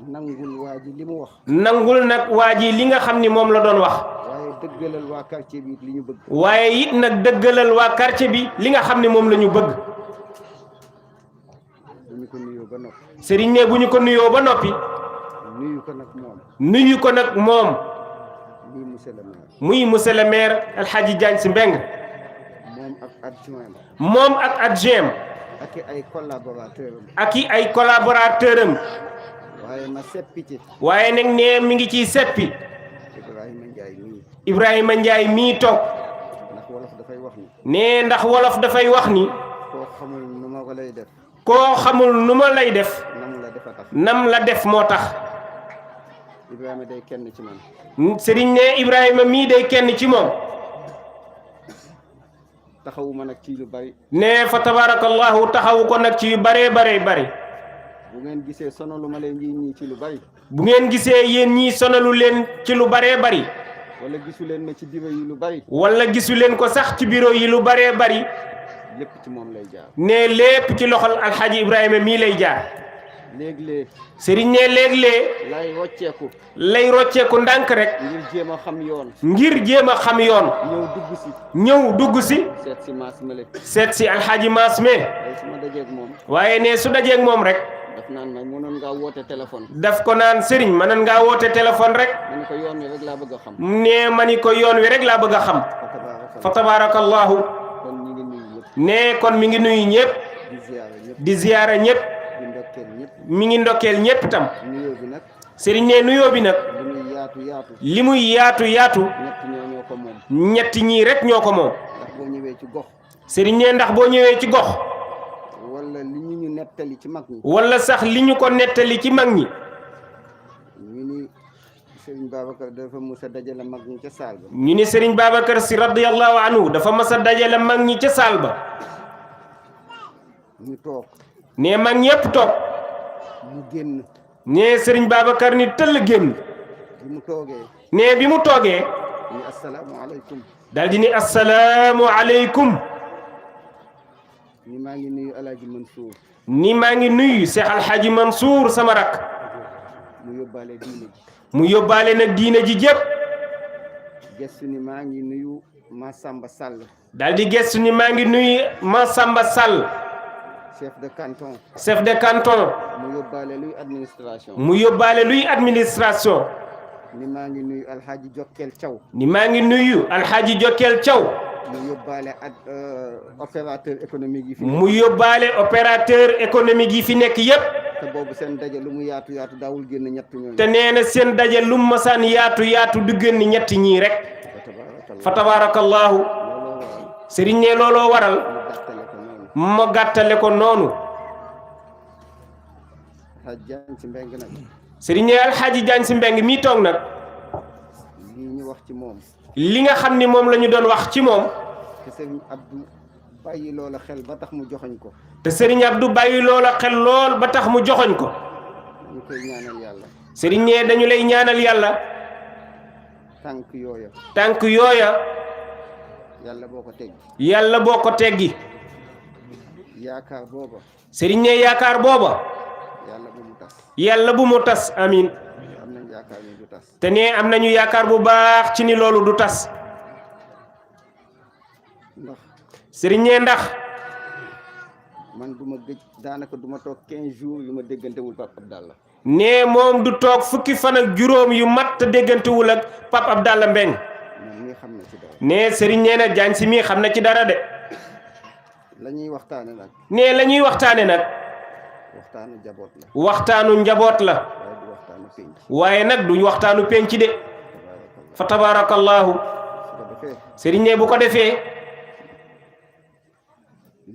nangul waa ji li mu wax nangul nag waa ji li nga xam ni moom la doon wax waaye dëggalal waa quartier bi li ñu bëgg waaye it nag dëggalal waa quartier bi li nga xam ni moom la ñu bëgg bu ñu ko nuyoo ba noppi sëriñ ne bu ñu ko nuyoo ba noppi nuyu ko nag moom nuyu ko nag moom muy monsieur le maire muy monsieur le maire El Hadji Diagne Sy Mbengue moom ak adjoint ak ay collaborateur am waaye ma seppi ci waaye nag ne mi ngi ciy seppi Ibrahima Ndiaye mii toog ndax wolof dafay wax ni ne ndax wolof dafay wax ni koo xamul nu ma ko lay def koo xamul nu ma lay def nam la def moo tax Ibrahima day kenn ci man sëriñ ne Ibrahima mii day kenn ci moom taxawuma nag ci lu bari ne fa tabarakallahu taxawu ko nag ci yu bare bu ngeen gisee sonalu ma leen ñii ci lu bari bu ngeen gisee yéen ñii sonalu leen ci lu baree bari wala gisu leen ma ci bureau yi lu bari wala gisu leen ko sax ci bureau yi lu baree bari lépp ci moom lay jaar ne lépp ci loxol alxaaji Ibrahima mii lay jaar léeg-léeg sëriñ ne léeg-léeg lay rocceeku ndànk rek ngir jéem a xam yoon ngir jéem a xam yoon ñëw dugg si seet si maas male seet si alxaaji maas me waaye su ma dajeeg moom waaye ne su dajeeg moom rek daf naan ma mënoon ngaa woote téléphone daf ko naan sëriñ mënoon ngaa woote téléphone rek ma ni ko yoon wi rek laa bëgg a xam ne ma ni ko yoon wi rek laa bëgg a xam fa tabarakallahu kon ñi ngi nuyu ñëpp ne kon mi ngi nuyu ñëpp di ziyaara ñëpp di ndokkeel ñëpp mi ngi ndokkeel ñëpp tam nuyoo bi nag sëriñ ne nuyoo bi nag li muy yaatu li muy yaatu ñoo ko moom ñett ñii rek ñoo ko moom ndax boo ñëwee ci gox sëriñ ne ndax boo ñëwee ci gox wala li ñu nettali ci mag ñi wala sax li ñu ko nettali ci mag ñi ñu ni sëriñ Babacar dafa mës a dajale mag ñi ca saal ba ñu ni sëriñ Babacar si radiyallahu anhu dafa mës a dajale mag ñi ca saal ba ñu toog ne mag ñépp toog mu génn ne sëriñ Babacar ni tëll génn bi mu toogee ne bi mu toogee ni asalaamaaleykum daal di ni assalaamu aleykum ni maa ngi nuyu alaaji Mansour ni maa ngi nuyu Seex Alxaaji Mansour sama rak mu yóbbaale diine ji mu yóbbaale nag diine ji jépp gestu ni maa ngi nuyu Massamba Sall daal di gestu ni maa ngi nuyu Massamba Sall chef de canton chef de canton mu yóbbaale luy administration mu yóbbaale luy administration ni maa ngi nuyu alxaaji Jokkel Thiaw ni maa ngi nuyu alxaaji Jokkel Thiaw mu yóbbaale ak opérateur économique yi fi mu yóbbaale opérateur économique yi fi nekk yépp te boobu seen daje lu mu yaatu yaatu daawul génn ñett ñooñu te nee na seen daje lu mu masaan yaatu yaatu du génn ñetti ñii rek fa tabarakallahu sëriñ ne looloo waral ma gàttale ko noonu sëriñ ne alxaaji Jaañ si Mbeng mii toog nag lii ñu wax ci moom li nga xam ni moom la ñu doon wax ci moom te sëriñ Abdou bàyyi loola xel ba tax mu joxoñ ko te sëriñ Abdou bàyyi loola xel lool ba tax mu joxoñ ko ñu koy ñaanal yàlla sëriñ ne dañu lay ñaanal yàlla tànk yooya yàlla boo ko teggi yàlla boo ko teggi yaakaar booba sëriñ ne yaakaar booba yàlla bu mu tas amin am nañ yaakaar ni du tas te ne am nañu yaakaar bu baax ci ni loolu du tas ndax sëriñ ne ndax man du ma gëj daanaka du ma toog 15 jours yu ma déggantewul Pape Abdallah ne moom du toog fukki fan ak juróom yu mat te déggantewul ak Pape Abdallah Mbeng ne sëriñ nee na Jaañ si mii xam na ci dara de la ñuy waxtaane nag ne la ñuy waxtaane nag waxtaanu njaboot la waxtaanu njaboot la waaye nag duñ waxtaanu penc de fa tabarakallahu sëriñ ne bu ko defee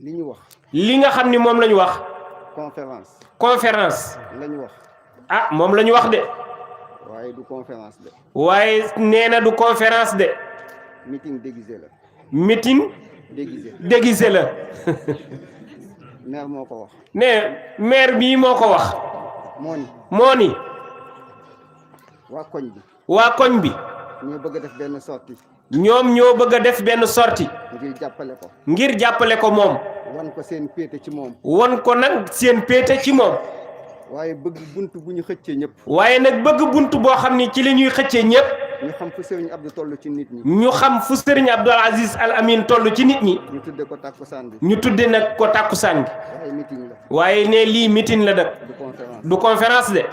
li ñu wax li nga xam ni moom la ñu wax conférence la ñu wax ah moom la ñu wax de waaye du conférence de waaye nee na du conférence de meeting déguisé la meeting déguisé la maire moo ko wax ne maire bii moo ko wax moo ni waa koñ bi ñoo bëgg a def benn sortie ñoom ñoo bëgg a def benn sortie ngir jàppale ko moom wan ko seen péete ci moom wan ko nag seen péete ci moom waaye bëgg bunt bu ñu xëccee ñëpp waaye nag bëgg bunt boo xam ni ci la ñuy xëccee ñëpp ñu xam fu Serigne Abdou toll ci nit ñi ñu xam fu Serigne Abdou Aziz Al Amin toll ci nit ñi ñu tudde ko tàkkusaan bi ñu tudde nag ko tàkkusaan bi waaye meeting la waaye ne lii meeting la dak du conférence de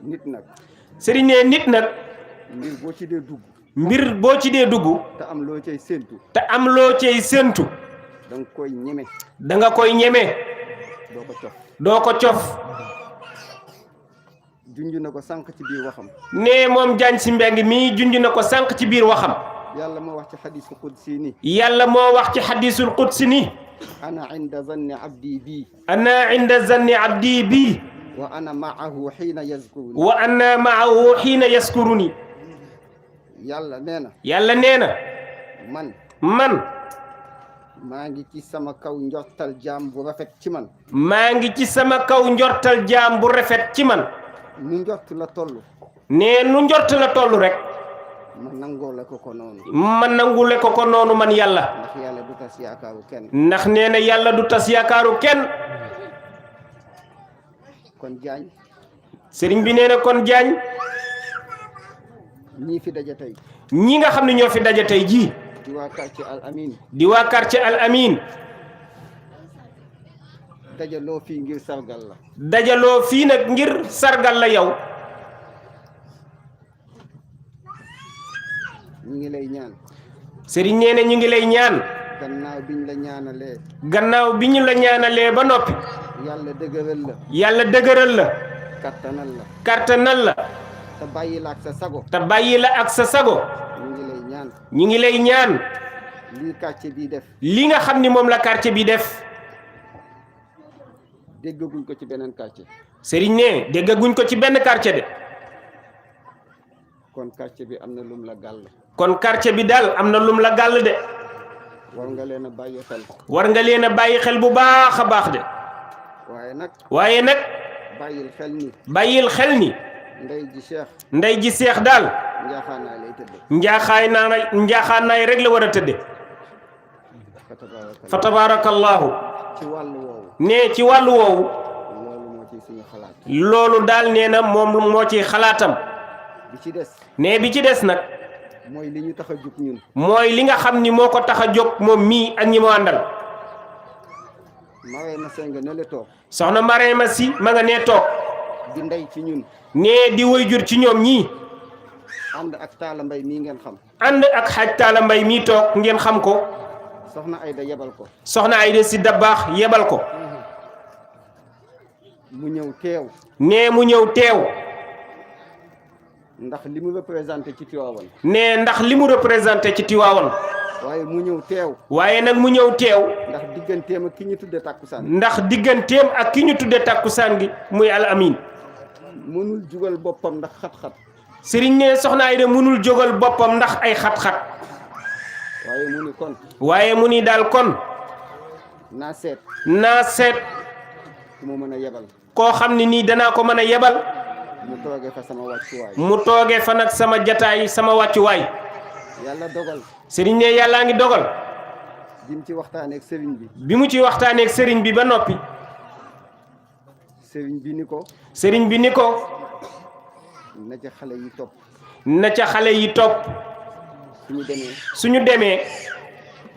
nit nag Serigne ne nit nag mbir boo ci dee dugg mbir boo ci dee dugg te am loo cay séentu te am loo cay séentu da nga koy ñeme da nga koy ñeme doo ko cof junj na ko sànq ci biir waxam ne moom Jaañ si Mbeng mii junj na ko sànq ci biir waxam yàlla moo wax ci xadiisul qudsi ni yàlla moo wax ci xadiisul qudsi ni ana inda zanni abdi bii ana inda zanni abdi bii wa ana maahu xiina yazkuruni wa ana maahu xiina yazkuruni yàlla nee na yàlla nee na man maa ngi ci sama kaw njortal jaam bu rafet ci man maa ngi ci sama kaw njortal jaam bu rafet ci man nu njort la toll ne nu njort la toll rek ma nangule ko ko noonu. ma nangule ko ko noonu man yàlla. ndax yàlla du tas yaakaaru kenn. ndax nee na yàlla du tas yaakaaru kenn. kon Jaañ. sëriñ bi nee na kon Jaañ. ñii fi daje tey. ñi nga xam ne ñoo fi daje tey jii. di waa quartier Al Amin. di waa quartier Al Amin. dajaloo fii ngir sargal la. dajaloo fii nag ngir sargal la yow. ñu ngi lay ñaan. sëriñ nee na ñu ngi lay ñaan. gannaaw biñ la ñaanalee. gannaaw bi ñu la ñaanalee ba noppi. yàlla dëgëral la. yàlla dëgëral la. kattanal la. kattanal la. te bàyyi la ak sa sago. te bàyyi la ak sa sago. ñu ngi lay ñaan. ñu ngi lay ñaan. lii quartier bi def. li nga xam ni moom la quartier bi def. déggaguñ ko ci beneen quartier. sëriñ ne déggaguñ ko ci benn quartier de. kon quartier bi am na lum la gàll. kon quartier bi daal am na lum la gàll de. war nga leen a bàyyi xel. war nga leen a bàyyi xel bu baax a baax de. waaye nag. bàyyil xel ni. bàyyil xel ni. ndey ji Cheikh. ndey ji Cheikh daal. njaaxaanaay lay tëdde. njaaxaanaay rek la war a tëdde. fa tabarakallahu. ci wàllu woowu. nee ci wàllu woowu. loolu moo ciy suñu xalaat. loolu daal nee na moom moo ci xalaatam. bi ci des. nee bi ci des nag. mooy li ñu tax a jóg ñun. mooy li nga xam ni moo ko tax a jóg moom mii ak ñi mu àndal. Marema Sengue ne le toog. soxna Marema si ma nga nee toog. di ndey ci ñun. nee di waajur ci ñoom ñii. ànd ak Talla Mbay mii ngeen xam. ànd ak xaaj Talla Mbay mii toog ngeen xam ko. soxna Ayda yebal ko. soxna Ayda si Dabaax yebal ko. mu ñëw teew. nee mu ñëw teew. ndax li mu représenté ci Tiwaawan. nee ndax li mu représenté ci Tiwaawan. waaye mu ñëw teew. waaye nag mu ñëw teew. ndax digganteem ak ki ñu tudde takkusaan. ndax digganteem ak ki ñu tudde takkusaan gi muy Al Amin. mënul jugal boppam ndax xat-xat. sëriñ ne soxna Ayda mënul jógal boppam ndax ay xat-xat. waaye mu ni kon. waaye mu ni daal kon. naa seet. ku ma mën a yebal. koo xam ne nii danaa ko mën a yebal. mu toogee fa sama wàccuwaay. mu toogee fa nag sama jataay sama wàccuwaay. yàlla dogal. sëriñ ne yàllaa ngi dogal. bi mu ci waxtaanee ak sëriñ bi. bi mu ci waxtaanee ak sëriñ bi ba noppi. sëriñ bi ni ko. sëriñ bi ni ko. na ca xale yi topp. na ca xale yi topp. suñu demee.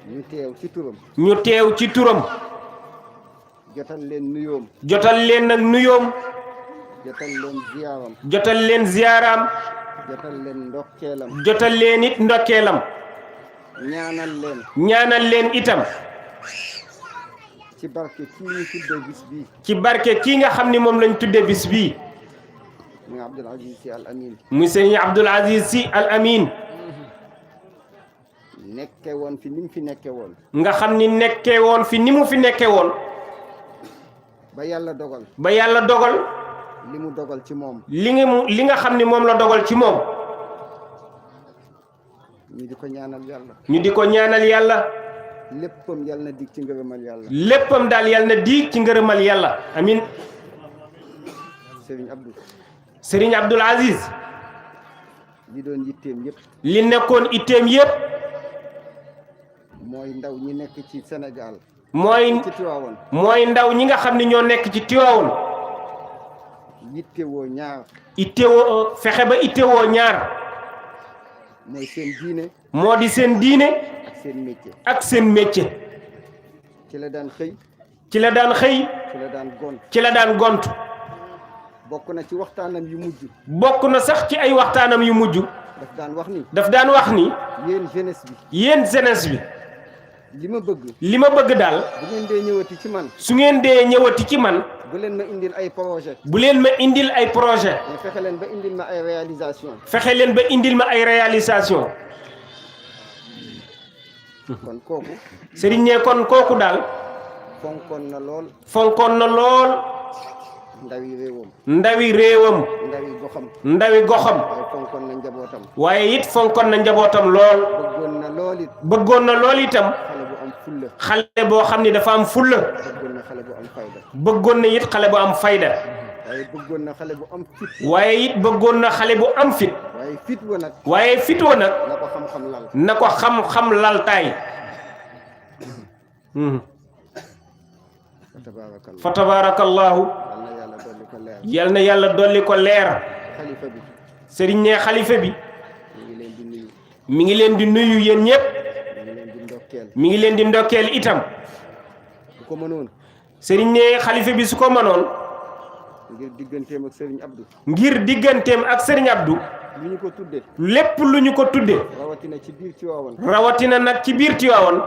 ñu teew ci turam. ñu teew ci turam. jotal leen nuyoom. jotal leen nag nuyoom. jotal leen ziyaaram. jotal leen ziyaaraam. jotal leen ndokkeelam. jotal leen it ndokkeelam. ñaanal leen. ñaanal leen itam. ci barke kii ñu tuddee bis bii. ci barke kii nga xam ni moom lañ tuddee bis bii. muy Abdoul Aziz Sy Al Amin. muy sëñ Abdoul Aziz Sy Al Amin. nekke woon fi ni mu fi nekke woon. nga xam ni nekke woon fi ni mu fi nekke woon. ba yàlla dogal. ba yàlla dogal. li mu dogal ci moom. li nga xam ni moom la dogal ci moom. ñu di ko ñaanal yàlla. ñu di ko ñaanal yàlla. léppam yàlla na dig ci ngërëmal yàlla. léppam daal yàlla na dig ci ngërëmal yàlla amin. Serigne Abdou. Serigne Abdoul Aziz. li doon yitteem yëpp. li nekkoon itteem yëpp. mooy ndaw ñi nekk ci Sénégal. mooy ci Tiwaawan. mooy ndaw ñi nga xam ne ñoo nekk ci Tiwaawan. yittewoo ñaar. ittewoo fexe ba ittewoo ñaar. mooy seen diine. moo di seen diine. ak seen métier. ak seen métier. ci la daan xëy. ci la daan xëy. ci la daan gont. ci la daan gont. bokk na ci waxtaanam yu mujj. bokk na sax ci ay waxtaanam yu mujj. daf daan wax ni. daf daan wax ni. yéen jeunesse bi. yéen jeunesse bi. li ma bëgg. li ma bëgg daal. bu ngeen dee ñëwati ci man. su ngeen dee ñëwati ci man. bu leen ma indil ay projet. bu leen ma indil ay projet. mais fexe leen ba indil ma ay réalisation. fexe leen ba indil ma ay réalisation. kon kooku. Serigne ne kon kooku daal. fonkoon na lool. fonkoon na lool. ndawi réewam. ndawi réewam. ndawi goxam. ndawi goxam. waaye fonkoon na njabootam. waaye it fonkoon na njabootam lool. bëggoon na lool it. bëggoon na lool itam. xale bu am fulla. xale boo xam ni dafa am fulla. bëggoon na xale bu am fayda. bëggoon na it xale bu am fayda. waaye bëggoon na xale bu am fit. waaye it bëggoon na xale bu am fit. waaye fit wa nag waaye fit wa nag na ko xam-xam lal na ko xam-xam lal taay fa tabarakallahu yal na yàlla dolli ko leer xalifa bi sëriñ ne xalifa bi mi ngi leen di nuyu yéen ñëpp mi ngi leen di ndokkeel itam bu ko mënoon sëriñ ne xalifa bi su ko mënoon ngir digganteem ak Serigne Abdou ngir digganteem ak sëriñ Abdou lu ñu ko tudde lépp lu ñu ko tudde rawatina ci biir Tiwaawan rawatina nag ci biir Tiwaawan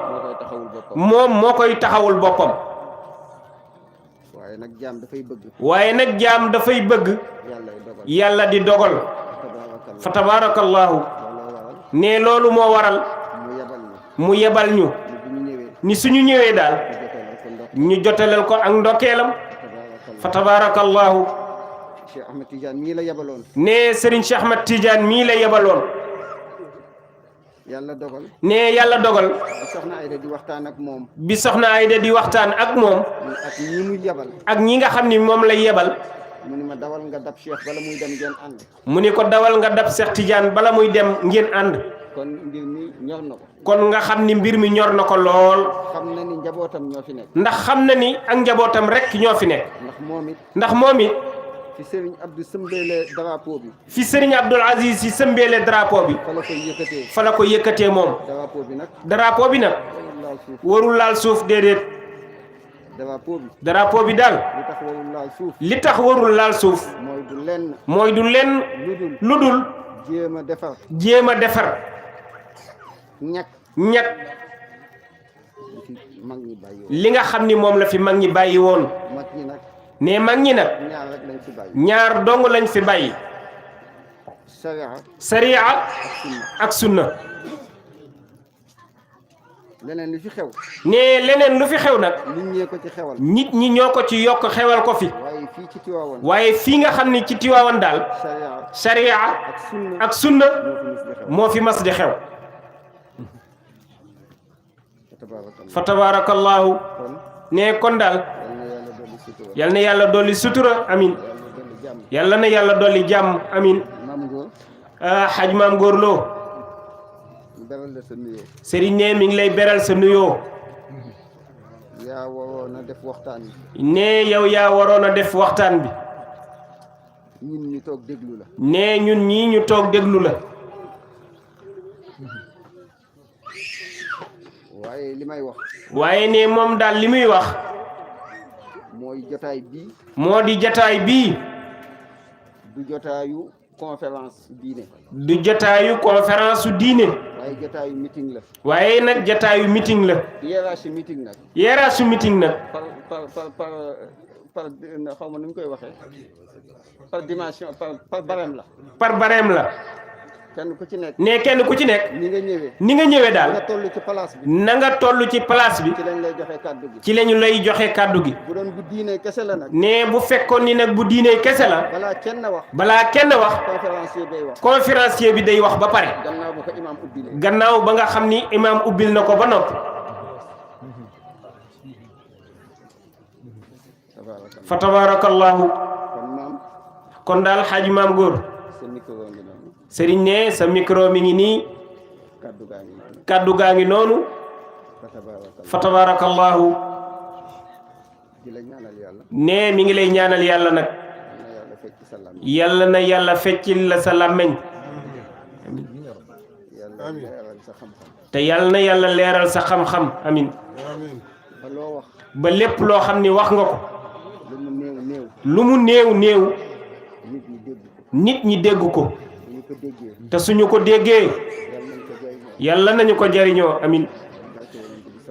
moom moo koy taxawul boppam waaye nag jaam dafay bëgg waaye nag jaam dafay bëgg yàlla di dogal fa tabarakallahu ne loolu moo waral mu yebal ñu ni suñu ñëwee daal ñu jotaleel ko ak ndokkeelam fa tabarakallahu Cheikh Ahmed Tidiane mii la yebaloon ne Serigne Cheikh Ahmed Tidiane mii la yebaloon yàlla dogal ne yàlla dogal bi soxna Ayda di waxtaan ak moom bi soxna Ayda di waxtaan ak moom ak ñi muy yebal ak ñi nga xam ni moom lay yebal mu ni ma dawal nga dab Cheikh bala muy dem ngeen ànd mu ni ko dawal nga dab Cheikh Tidiane bala muy dem ngeen ànd kon mbir mi ñor na ko kon nga xam ni mbir mi ñor na ko lool xam na ni njabootam ñoo fi nekk ndax xam na ni ak njabootam rek ñoo fi nekk ndax moom it fi Serigne Abdou sëmbeele drapeau bi fi Serigne Abdoul Aziz si sëmbeele drapeau bi fa la koy yëkkatee fa la ko yëkkatee moom drapeau bi nag warul laal suuf déedéet drapeau bi daal li tax warul laal suuf mooy du lenn lu dul jéem a defar ñag li nga xam ni moom la fi mag ñi bàyyi woon ne mag ñi nag ñaar dong lañ fi bàyyi sariya ak sunna leneen lu fi xew ne leneen lu fi xew nag nit ñi ñoo ko ci yokk xewal ko fi waaye fii nga xam ni ci Tiwaawan daal sariya ak sunna moo fi mas di xew fa tabarakallahu ne kon daal yal na yàlla dolli sutura amin yàlla na yàlla dolli jàmm amin xaj maam góor loo sëriñ ne mi ngi lay beral sa nuyoo yaa waroon a def waxtaan bi ne yow yaa waroon a def waxtaan bi ñun ñu toog déglu la ne ñun ñii ñu toog déglu la waaye li may wax waaye ne moom daal li muy wax mooy jotaay bii moo di jotaay bii du jotaayu conférence diine du jotaayu conférence su diine waaye jotaayu meeting la waaye nag jotaayu meeting la yeeraasu meeting nag yeeraasu meeting nag par xaw ma nu ñu koy waxee par dimension par barème la par barème la kenn ku ci nekk ne kenn ku ci nekk ni nga ñëwee daal na nga toll ci place bi na nga toll ci place bi ci lañ lay joxe kàddu gi ci lañu lay joxe kàddu gi bu doon bu diine kese la nag ne bu fekkoon ni nag bu diine kese la balaa kenn wax conférencier bi day wax ba pare gannaaw ba nga xam ni imam ubbil na ko ba noppi fa tabarakallahu kon daal xaaji maam góor sëriñ ne sa micro mi ngi nii kaddu gaa ngi noonu fa tabarakallahu ne mi ngi lay ñaanal yàlla nag yàlla na yàlla feccil la sa làmmeñ te yàlla na yàlla leeral sa xam-xam amin ba lépp loo xam ni wax nga ko lu mu néew néew nit ñi dégg ko te suñu ko déggee yàlla nañu ko jariñoo amin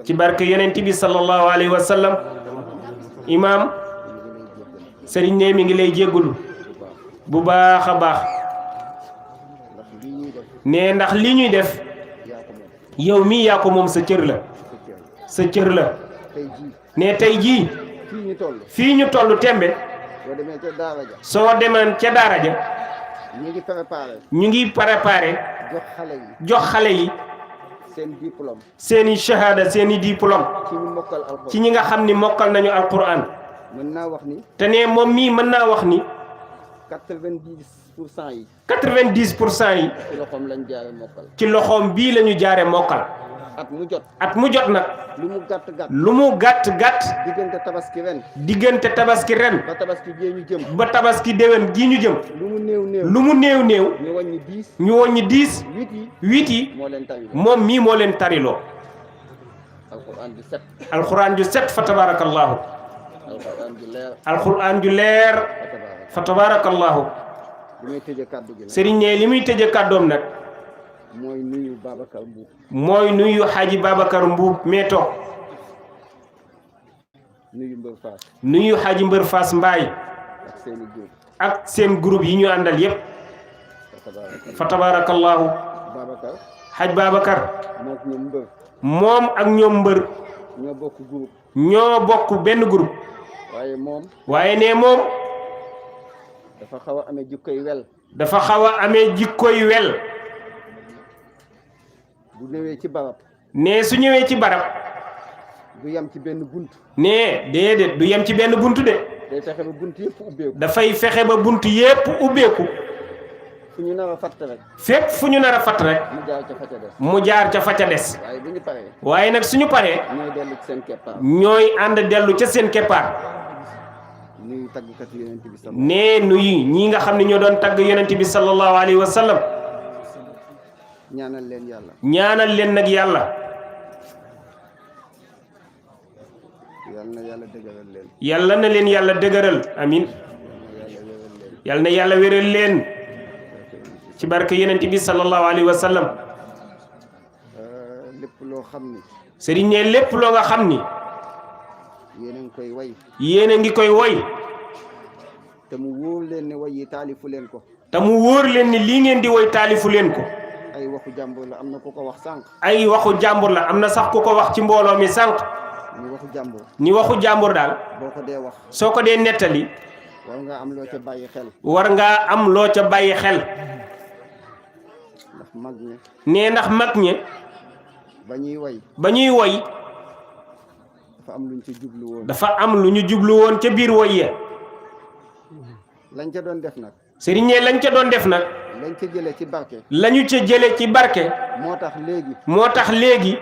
ci barke yonent bi sallallahu alayhi wa sallam imaam sëriñ ne mi ngi lay jéggulu bu baax a baax ne ndax li ñuy def yow mii yaa ko moom sa cër la ne tey jii fii ñu toll tembe soo demee ca daara ja ñu ngi préparé jox xale yi seeni shahada seeni diplôme ci ñi nga xam ni mokkal nañu alquran te ne moom mii mën naa wax ni 90% yi 90% yi ci loxoom lañ jaare mokkal ci loxoom bii la ñu jaare mokkal at mu jot nag lu mu gàtt gàtt lu mu gàtt gàtt diggante tabaski ren diggante tabaski ren ba tabaski jee ñu jëm ba tabaski déwén gii ñu jëm lu mu néew néew lu mu néew néew ñu wàññi 10 ñu wàññi 10 8 yi moo leen tari moom mii moo leen tariloo alquran ju set alxuraan ju set fa tabarakallahu alquran ju leer alxuraan ju leer fa tabarakallahu li muy tëje kàddu gi nag sëriñ ne li muy tëje kàddoom nag mooy nuyu Babacar Mbuub mooy nuyu xaaji Babacar Mbuub mee toog nuyu Mbër Faas nuyu xaaji Mbër Faas Mbaay ak seeni jóob ak seen groupe yi ñu àndal yépp fa tabarakallahu Babacar xaaj Babacar mook ñoom Mbër moom ak ñoom Mbër ñoo bokk groupe ñoo bokk benn groupe waaye ne moom dafa xaw a amee jikkoy wel dafa xaw a amee jikkoy wel bu ñëwee ci barab ne su ñëwee ci barab du yem ci benn bunt ne déedéet du yem ci benn bunt de day fexe ba bunt yëpp ubbeeku dafay fexe ba bunt yépp ubbeeku fu ñu nar a fatt rek fépp fu ñu nar a fatt rek mu jaar ca fa ca des mu jaar ca fa ca des waaye bu ñu paree waaye nag suñu paree ñooy dellu ci seen keppaar ñooy ànd dellu ca seen keppaar nuyu taggkatu yonent bi ne nuyu ñi nga xam ne ñoo doon tagg yonent bi sallallahu alayhi wa sallam ñaanal leen yàlla ñaanal leen nag yàlla yal na yàlla dëgëral leen yàlla na leen yàlla dëgëral amin yàlla na yàlla wéral leen ci barke yonent bi sallallahu alayhi wa sallam lépp loo xam ni sëriñ ne lépp loo nga xam ni yéen a ngi koy way yéen a ngi koy woy te mu wóor leen ne way yi taalifu leen ko te mu wóor leen ni lii ngeen di woy taalifu leen ko ay waxu jàmbur la am na ku ko wax sànq ay waxu jàmbur la am na sax ku ko wax ci mbooloo mi sànq ni waxu jàmbur ni waxu jàmbur daal boo ko dee wax soo ko dee nettali war nga am loo ca bàyyi xel war ngaa am loo ca bàyyi xel ndax mag ñi nee ndax mag ñi ba ñuy way dafa am luñ ca jublu woon dafa am lu ñu jublu woon ca biir woy ya lañ ca doon def nag sëriñ ne lañ ca doon def nag lañ ca jëlee ci barke lañu ca jële ci barke moo tax léegi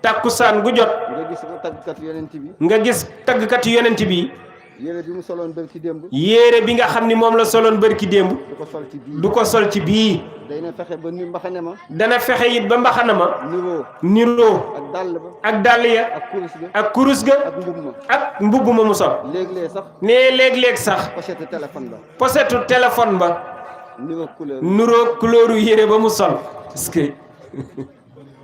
takkusaan bu jot nga gis taggkat yonent bi nga gis taggkat yonent bi yére bi mu soloon bërki démb yére bi nga xam ni moom la soloon bërki démb du ko sol ci bii du ko sol ci bii dana fexe ba ni mbaxane ma dana fexe it ba mbaxana ma niroo ak dàll ba ak dàll ya ak kurus ga ak mbubb ma mu sol léeg-léeg sax nee léeg-léeg sax posetu téléphone ba niroo couleur yére ba mu sol parce que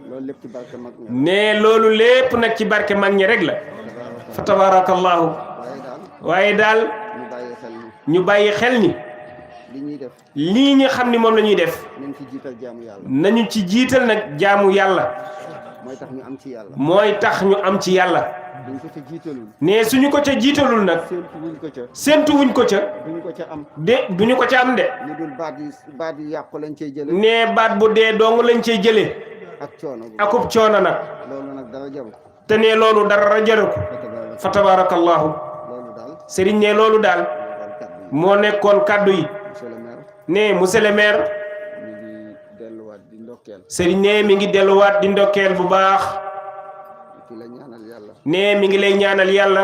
loolu lépp ci barke mag ñi nee loolu lépp nag ci barke mag ñi rek la fa tabarakallahu waaye daal ñu bàyyi xel ni li ñuy def lii ñu xam ni moom la ñuy def nañ ci jiital jaamu yàlla nañu ci jiital nag jaamu yàlla mooy tax ñu am ci yàlla mooy tax ñu am ci yàlla duñ ko ca jiitalul ne suñu ko ca jiitalul nag séentuwuñ ko ca duñ ko ca am duñu ko ca am de ñu dul baat yi yàqu lañ cey jële ne baat bu dee dong lañ cey jëlee ak coono akub coono nag loolu nag dara jaru te ne loolu dara jaru ko fa tabarakallahu sëriñ ne loolu daal moo nekkoon kàddu yi ne monsieur le maire sëriñ ne mi ngi delluwaat di ndokkeel bu baax ne mi ngi lay ñaanal yàlla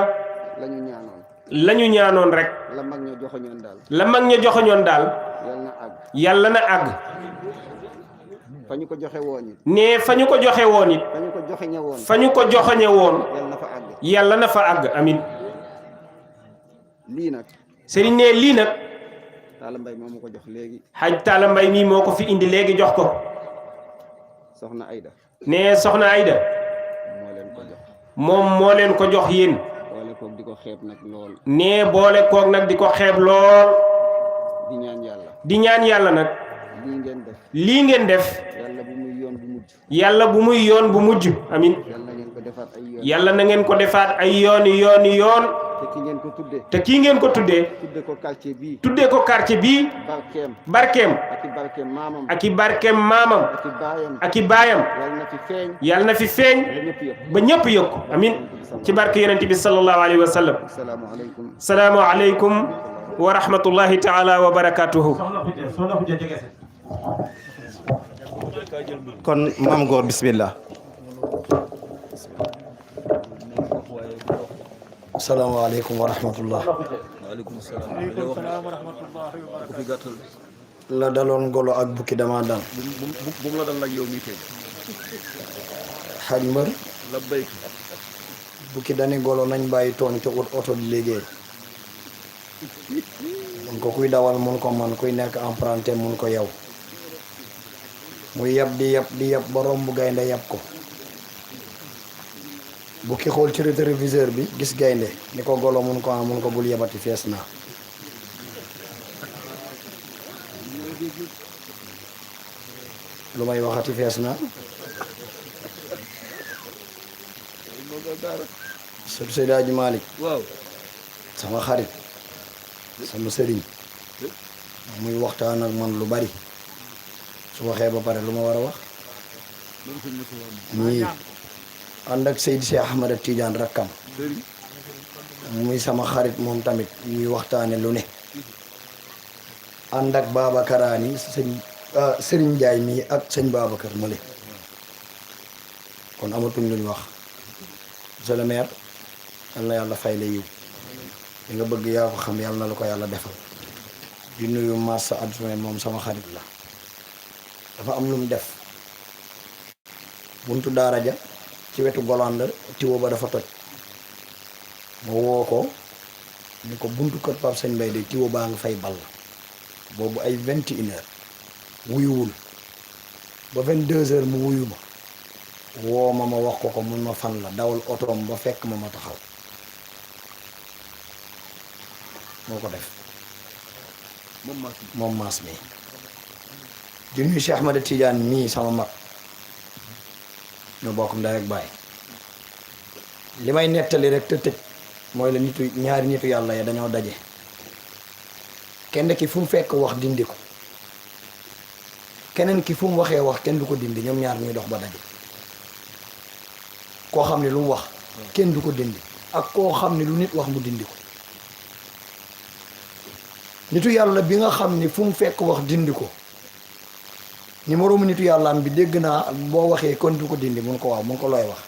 lañu ñaanoon rek la mag ña joxoñoon daal yàlla na àgg fa ñu ko joxe woon it ne fa ñu ko joxe woon it fa ñu ko joxoñe woon yàlla na fa àgg amin lii nag sëriñ ne lii nag Talla Mbaye moo ma ko jox léegi xaj Talla Mbaye mii moo ko fi indi léegi jox ko soxna Ayda ne soxna Ayda moo leen ko jox moom moo leen ko jox yéen boole koog di ko xeeb nag lool ne boole koog nag di ko xeeb lool di ñaan yàlla nag lii ngeen def yàlla bu muy yoon bu mujj yàlla bu muy yoon bu mujj amin yàlla na ngeen ko defaat ay yàlla na ngeen ko defaat ay yoon yooni yoon te ki ngeen ko tuddee te kii ngeen ko tuddee tuddee ko quartier bii tuddee ko quartier bii barkeem ak i barkeem maamam ak i barkeem maamam ak i baayam yàlla na fi feeñ ba ñëpp yëg ko amin ci barke yonent bi sallallahu alayhi wa sallam salaamu aleykum wa rahmatullahi taala wa barakatuhu. kon maam góor bismillah. asalaamaaleykum wa rahmatullah. la daloon golo ak bukki dama dal. bu mu la dal nag yow mii tey. xaj mbër. la béy. bukki dani golo nañ bàyyi tooñ te ut oto di liggéey. mun ko kuy dawal mun ko man kuy nekk emprunté mun ko yow. muy yab di yab ba romb gaynde yab ko. bukki xool ci rétroviseur bi gis gaynde ni ko golo mun ko bul yebati fees naa. lu may waxati fees naa. sëñ Seydi Hadji Malick. waaw. sama xarit. sama sëriñ. muy waxtaan ak man lu bari. su waxee ba pare lu ma war a wax. ñii ànd ak Seydi Cheikh Ahmada Tidiane rakkam. muy sama xarit moom tamit ñuy waxtaane lu ne. ànd ak Babakaraani Sëriñ Njaay mii ak sëñ Babacar Male. kon amatuñ luñ wax. monsieur le maire yal na yàlla fay la yiw li nga bëgg yaa ko xam yàlla na la ko yàlla defal. di nuyu massa adjoint moom sama xarit la. dafa am lu mu def. buntu daara ja ci wetu Golande tiwo ba dafa toj. ma woo ko ni ko buntu kër Pape Sëñ Mbaye de tiwo baa nga fay ball. boobu ay 21 heures wuyuwul ba 22 heures mu wuyu ma. woo ma wax ko mun ma fan la dawal otoom ba fekk ma taxaw. moo ko def moom maas mi. di nuyu Cheikh Ahmada Tidiane mii sama mag ñoo bokk ndey ak baay. li may nettali rek te tëj mooy la ñaari nitu yàlla ya dañoo daje. kenn ki fu mu fekk wax dindi ko. keneen ki fu mu waxee wax kenn du ko dindi ñoom ñaar ñuy dox ba daje. koo xam ne lu mu wax kenn du ko dindi ak koo xam ne lu nit wax mu dindi ko. nitu yàlla bi nga xam ni fu mu fekk wax dindi ko ni moroomu nitu yàlla am bi dégg naa boo waxee kon du ko dindi mun ko waaw mun ko looy wax.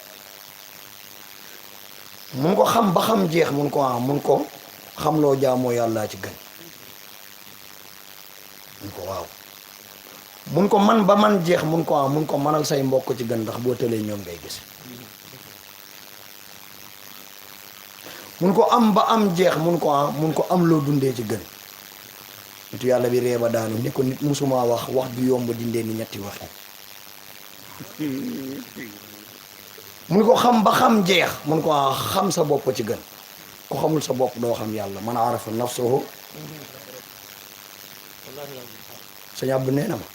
mun ko xam ba xam jeex mun ko waaw mun ko xam loo jaamoo yàllaa ci gën. mun ko waaw mun ko man ba man jeex mun ko waaw mun ko manal say mbokk ci gën ndax boo tëlee ñoom ngay gis. mun ko am ba am jeex mun ko am loo dundee ci gën. nitu yàlla bi reeba daanu ni ko nit musuma wax du yomb dindee ni ñetti wax yi. mun ko xam ba xam jeex mun ko xam sa bopp ci gën. ku xamul sa bopp doo xam yàlla man arafa nafsuhu. sëñ Abdou nee na ma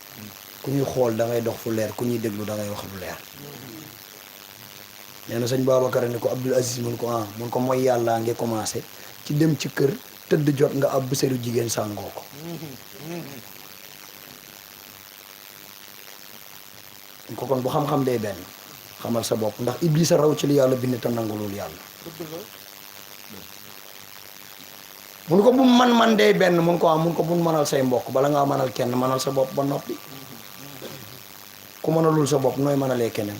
ku ñuy xool da ngay dox fu leer ku ñuy déglu da ngay wax lu leer. nee na sëñ Babacar ni ko Abdoul Aziz mun ko mooy yàlla ngi commencé ci dem ci kër tëdd jot nga ab bëseelu jigéen sàngoo ko. ko kon bu xam-xam day benn xamal sa bopp ndax Iblis a raw ci li yàlla bind te nangulul yàlla. mun ko bu man day benn mun ko bu mënal say mbokk bala ngaa mënal kenn mënal sa bopp ba noppi. ku mënalul sa bopp nooy mënalee keneen.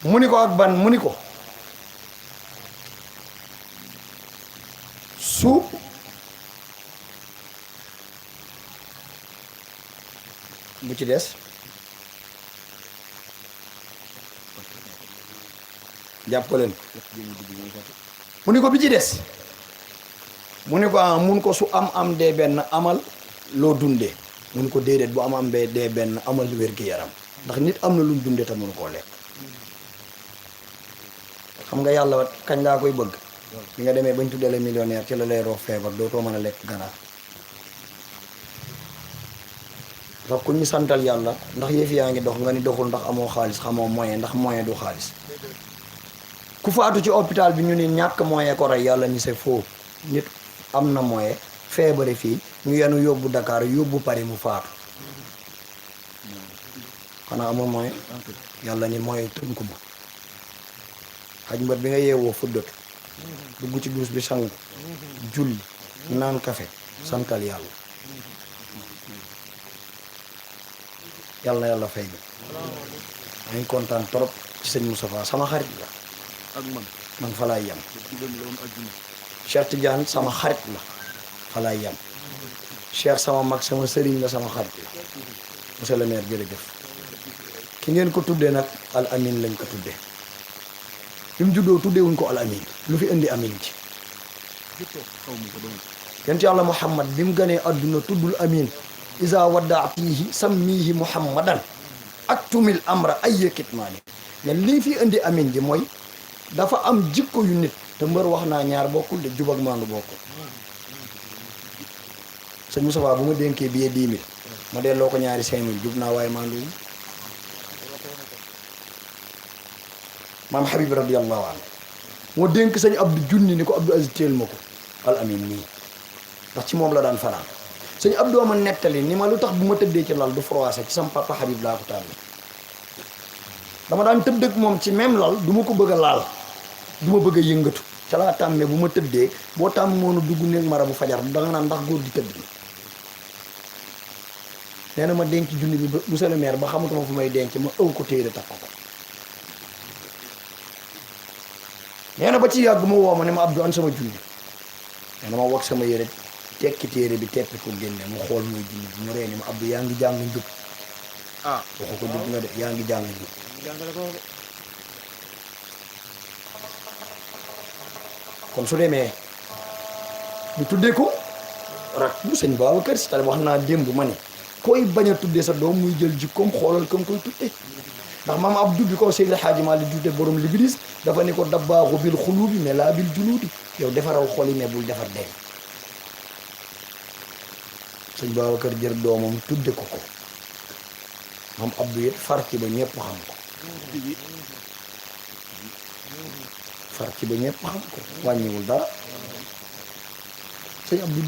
mu ni ko ak ban mu ni ko su bu ci des jàppaleen mu ni ko bi ci des mu ni ko mun ko su am dee benn amal loo dundee mun ko déedéet bu am dee benn amal wér-gi-yaram ndax nit am na lu mu dundee te mënu koo lekk. xam nga yàlla kañ laa koy bëgg bi nga demee bañ tuddale millionnaire ci la lay roof feebar dootoo mën a lekk ganaar. ndax ku ñu santal yàlla ndax yëf yaa ngi dox nga ni doxul ndax amoo xaalis xamoo moyen ndax moyen du xaalis. ku faatu ci hôpital bi ñu ni ñàkk moyen ko rey yàlla ni c'est faux nit am na moyen feebare fii ñu yenu yóbbu Dakar yóbbu Paris mu faatu xanaa amul moyen yàlla ni moyen tënku ma. xaj mbër bi nga yeewoo fuddatu dugg ci duus bi sangu julli naan café santal yàlla yàlla na yàlla fay ñu maa ngi kontaan trop ci sëñ Moustapha sama xarit la ak man fa laay yem Cheikh Tidiane sama xarit la fa laay yem Cheikh sama mag sama sëriñ la sama xarit la monsieur le maire jërëjëf ki ngeen ko tuddee nag al amin lañ ko tuddee bi mu juddoo tuddee wuñ ko al amin lu fi indi amin ci yent yàlla muhammad bi mu ganee adduna tuddul amin isa waddaatihi sammihi muhammadan aktumil amra ay yëkkitmaani ne lii fi indi amin ji mooy dafa am jikko yu nit te mbër wax naa ñaar bokkul de jub ak maandu bokkul sëñ Moustapha bu ma dénkee billet 10 000 ma delloo ko ñaari 5 000 jub naa waaye maandu yi maam Habib radiyallahu anhu moo dénk sëñ Abdou junni ni ko Abdou Aziz teel ma ko al amin nii ndax ci moom la daan fanaan sëñ Abdou ma nettali ni ma lu tax bu ma tëddee ci lal du froissé ci sama papa Habib laa ko tànn dama daan tëdd ak moom ci même lal du ma ko bëgg a laal du ma bëgg a yëngatu ca laa tàmmee bu ma tëddee boo tàmm moonu dugg néeg mara bu fajar da nga naan ndax góor di tëdd nee na ma denc junni bi ba monsieur le maire ba xamatuma fu may denc ma ëw ko téere takk ko nee na ba ci yàgg ma woo ma ne ma Abdou an sama junni nee na ma wax sama yére tekki téere bi teppi ko génne mu xool muy junni bi mu ree ni ma Abdou yaa ngi jàng njub waxu ko jub nga de yaa ngi jàng njub kon su demee ñu tuddee ko rak bu sëñ Babacar Si wax naa démb ma ne koy bañ a tuddee sa doom muy jël jikkoom xoolal kam koy tuddee ndax maam Abdou bi ko Seydi Hadji Malick tuddee borom Libris dafa ne ko dabbaaxu bil xuluubi mais laa bil junuudi yow defaral xol yi mais bul defar dee sëñ Babacar jër doomam tudde ko ko maam Abdou it far ci ba ñëpp xam ko far ci ba ñëpp xam ko wàññiwul dara sëñ Abdou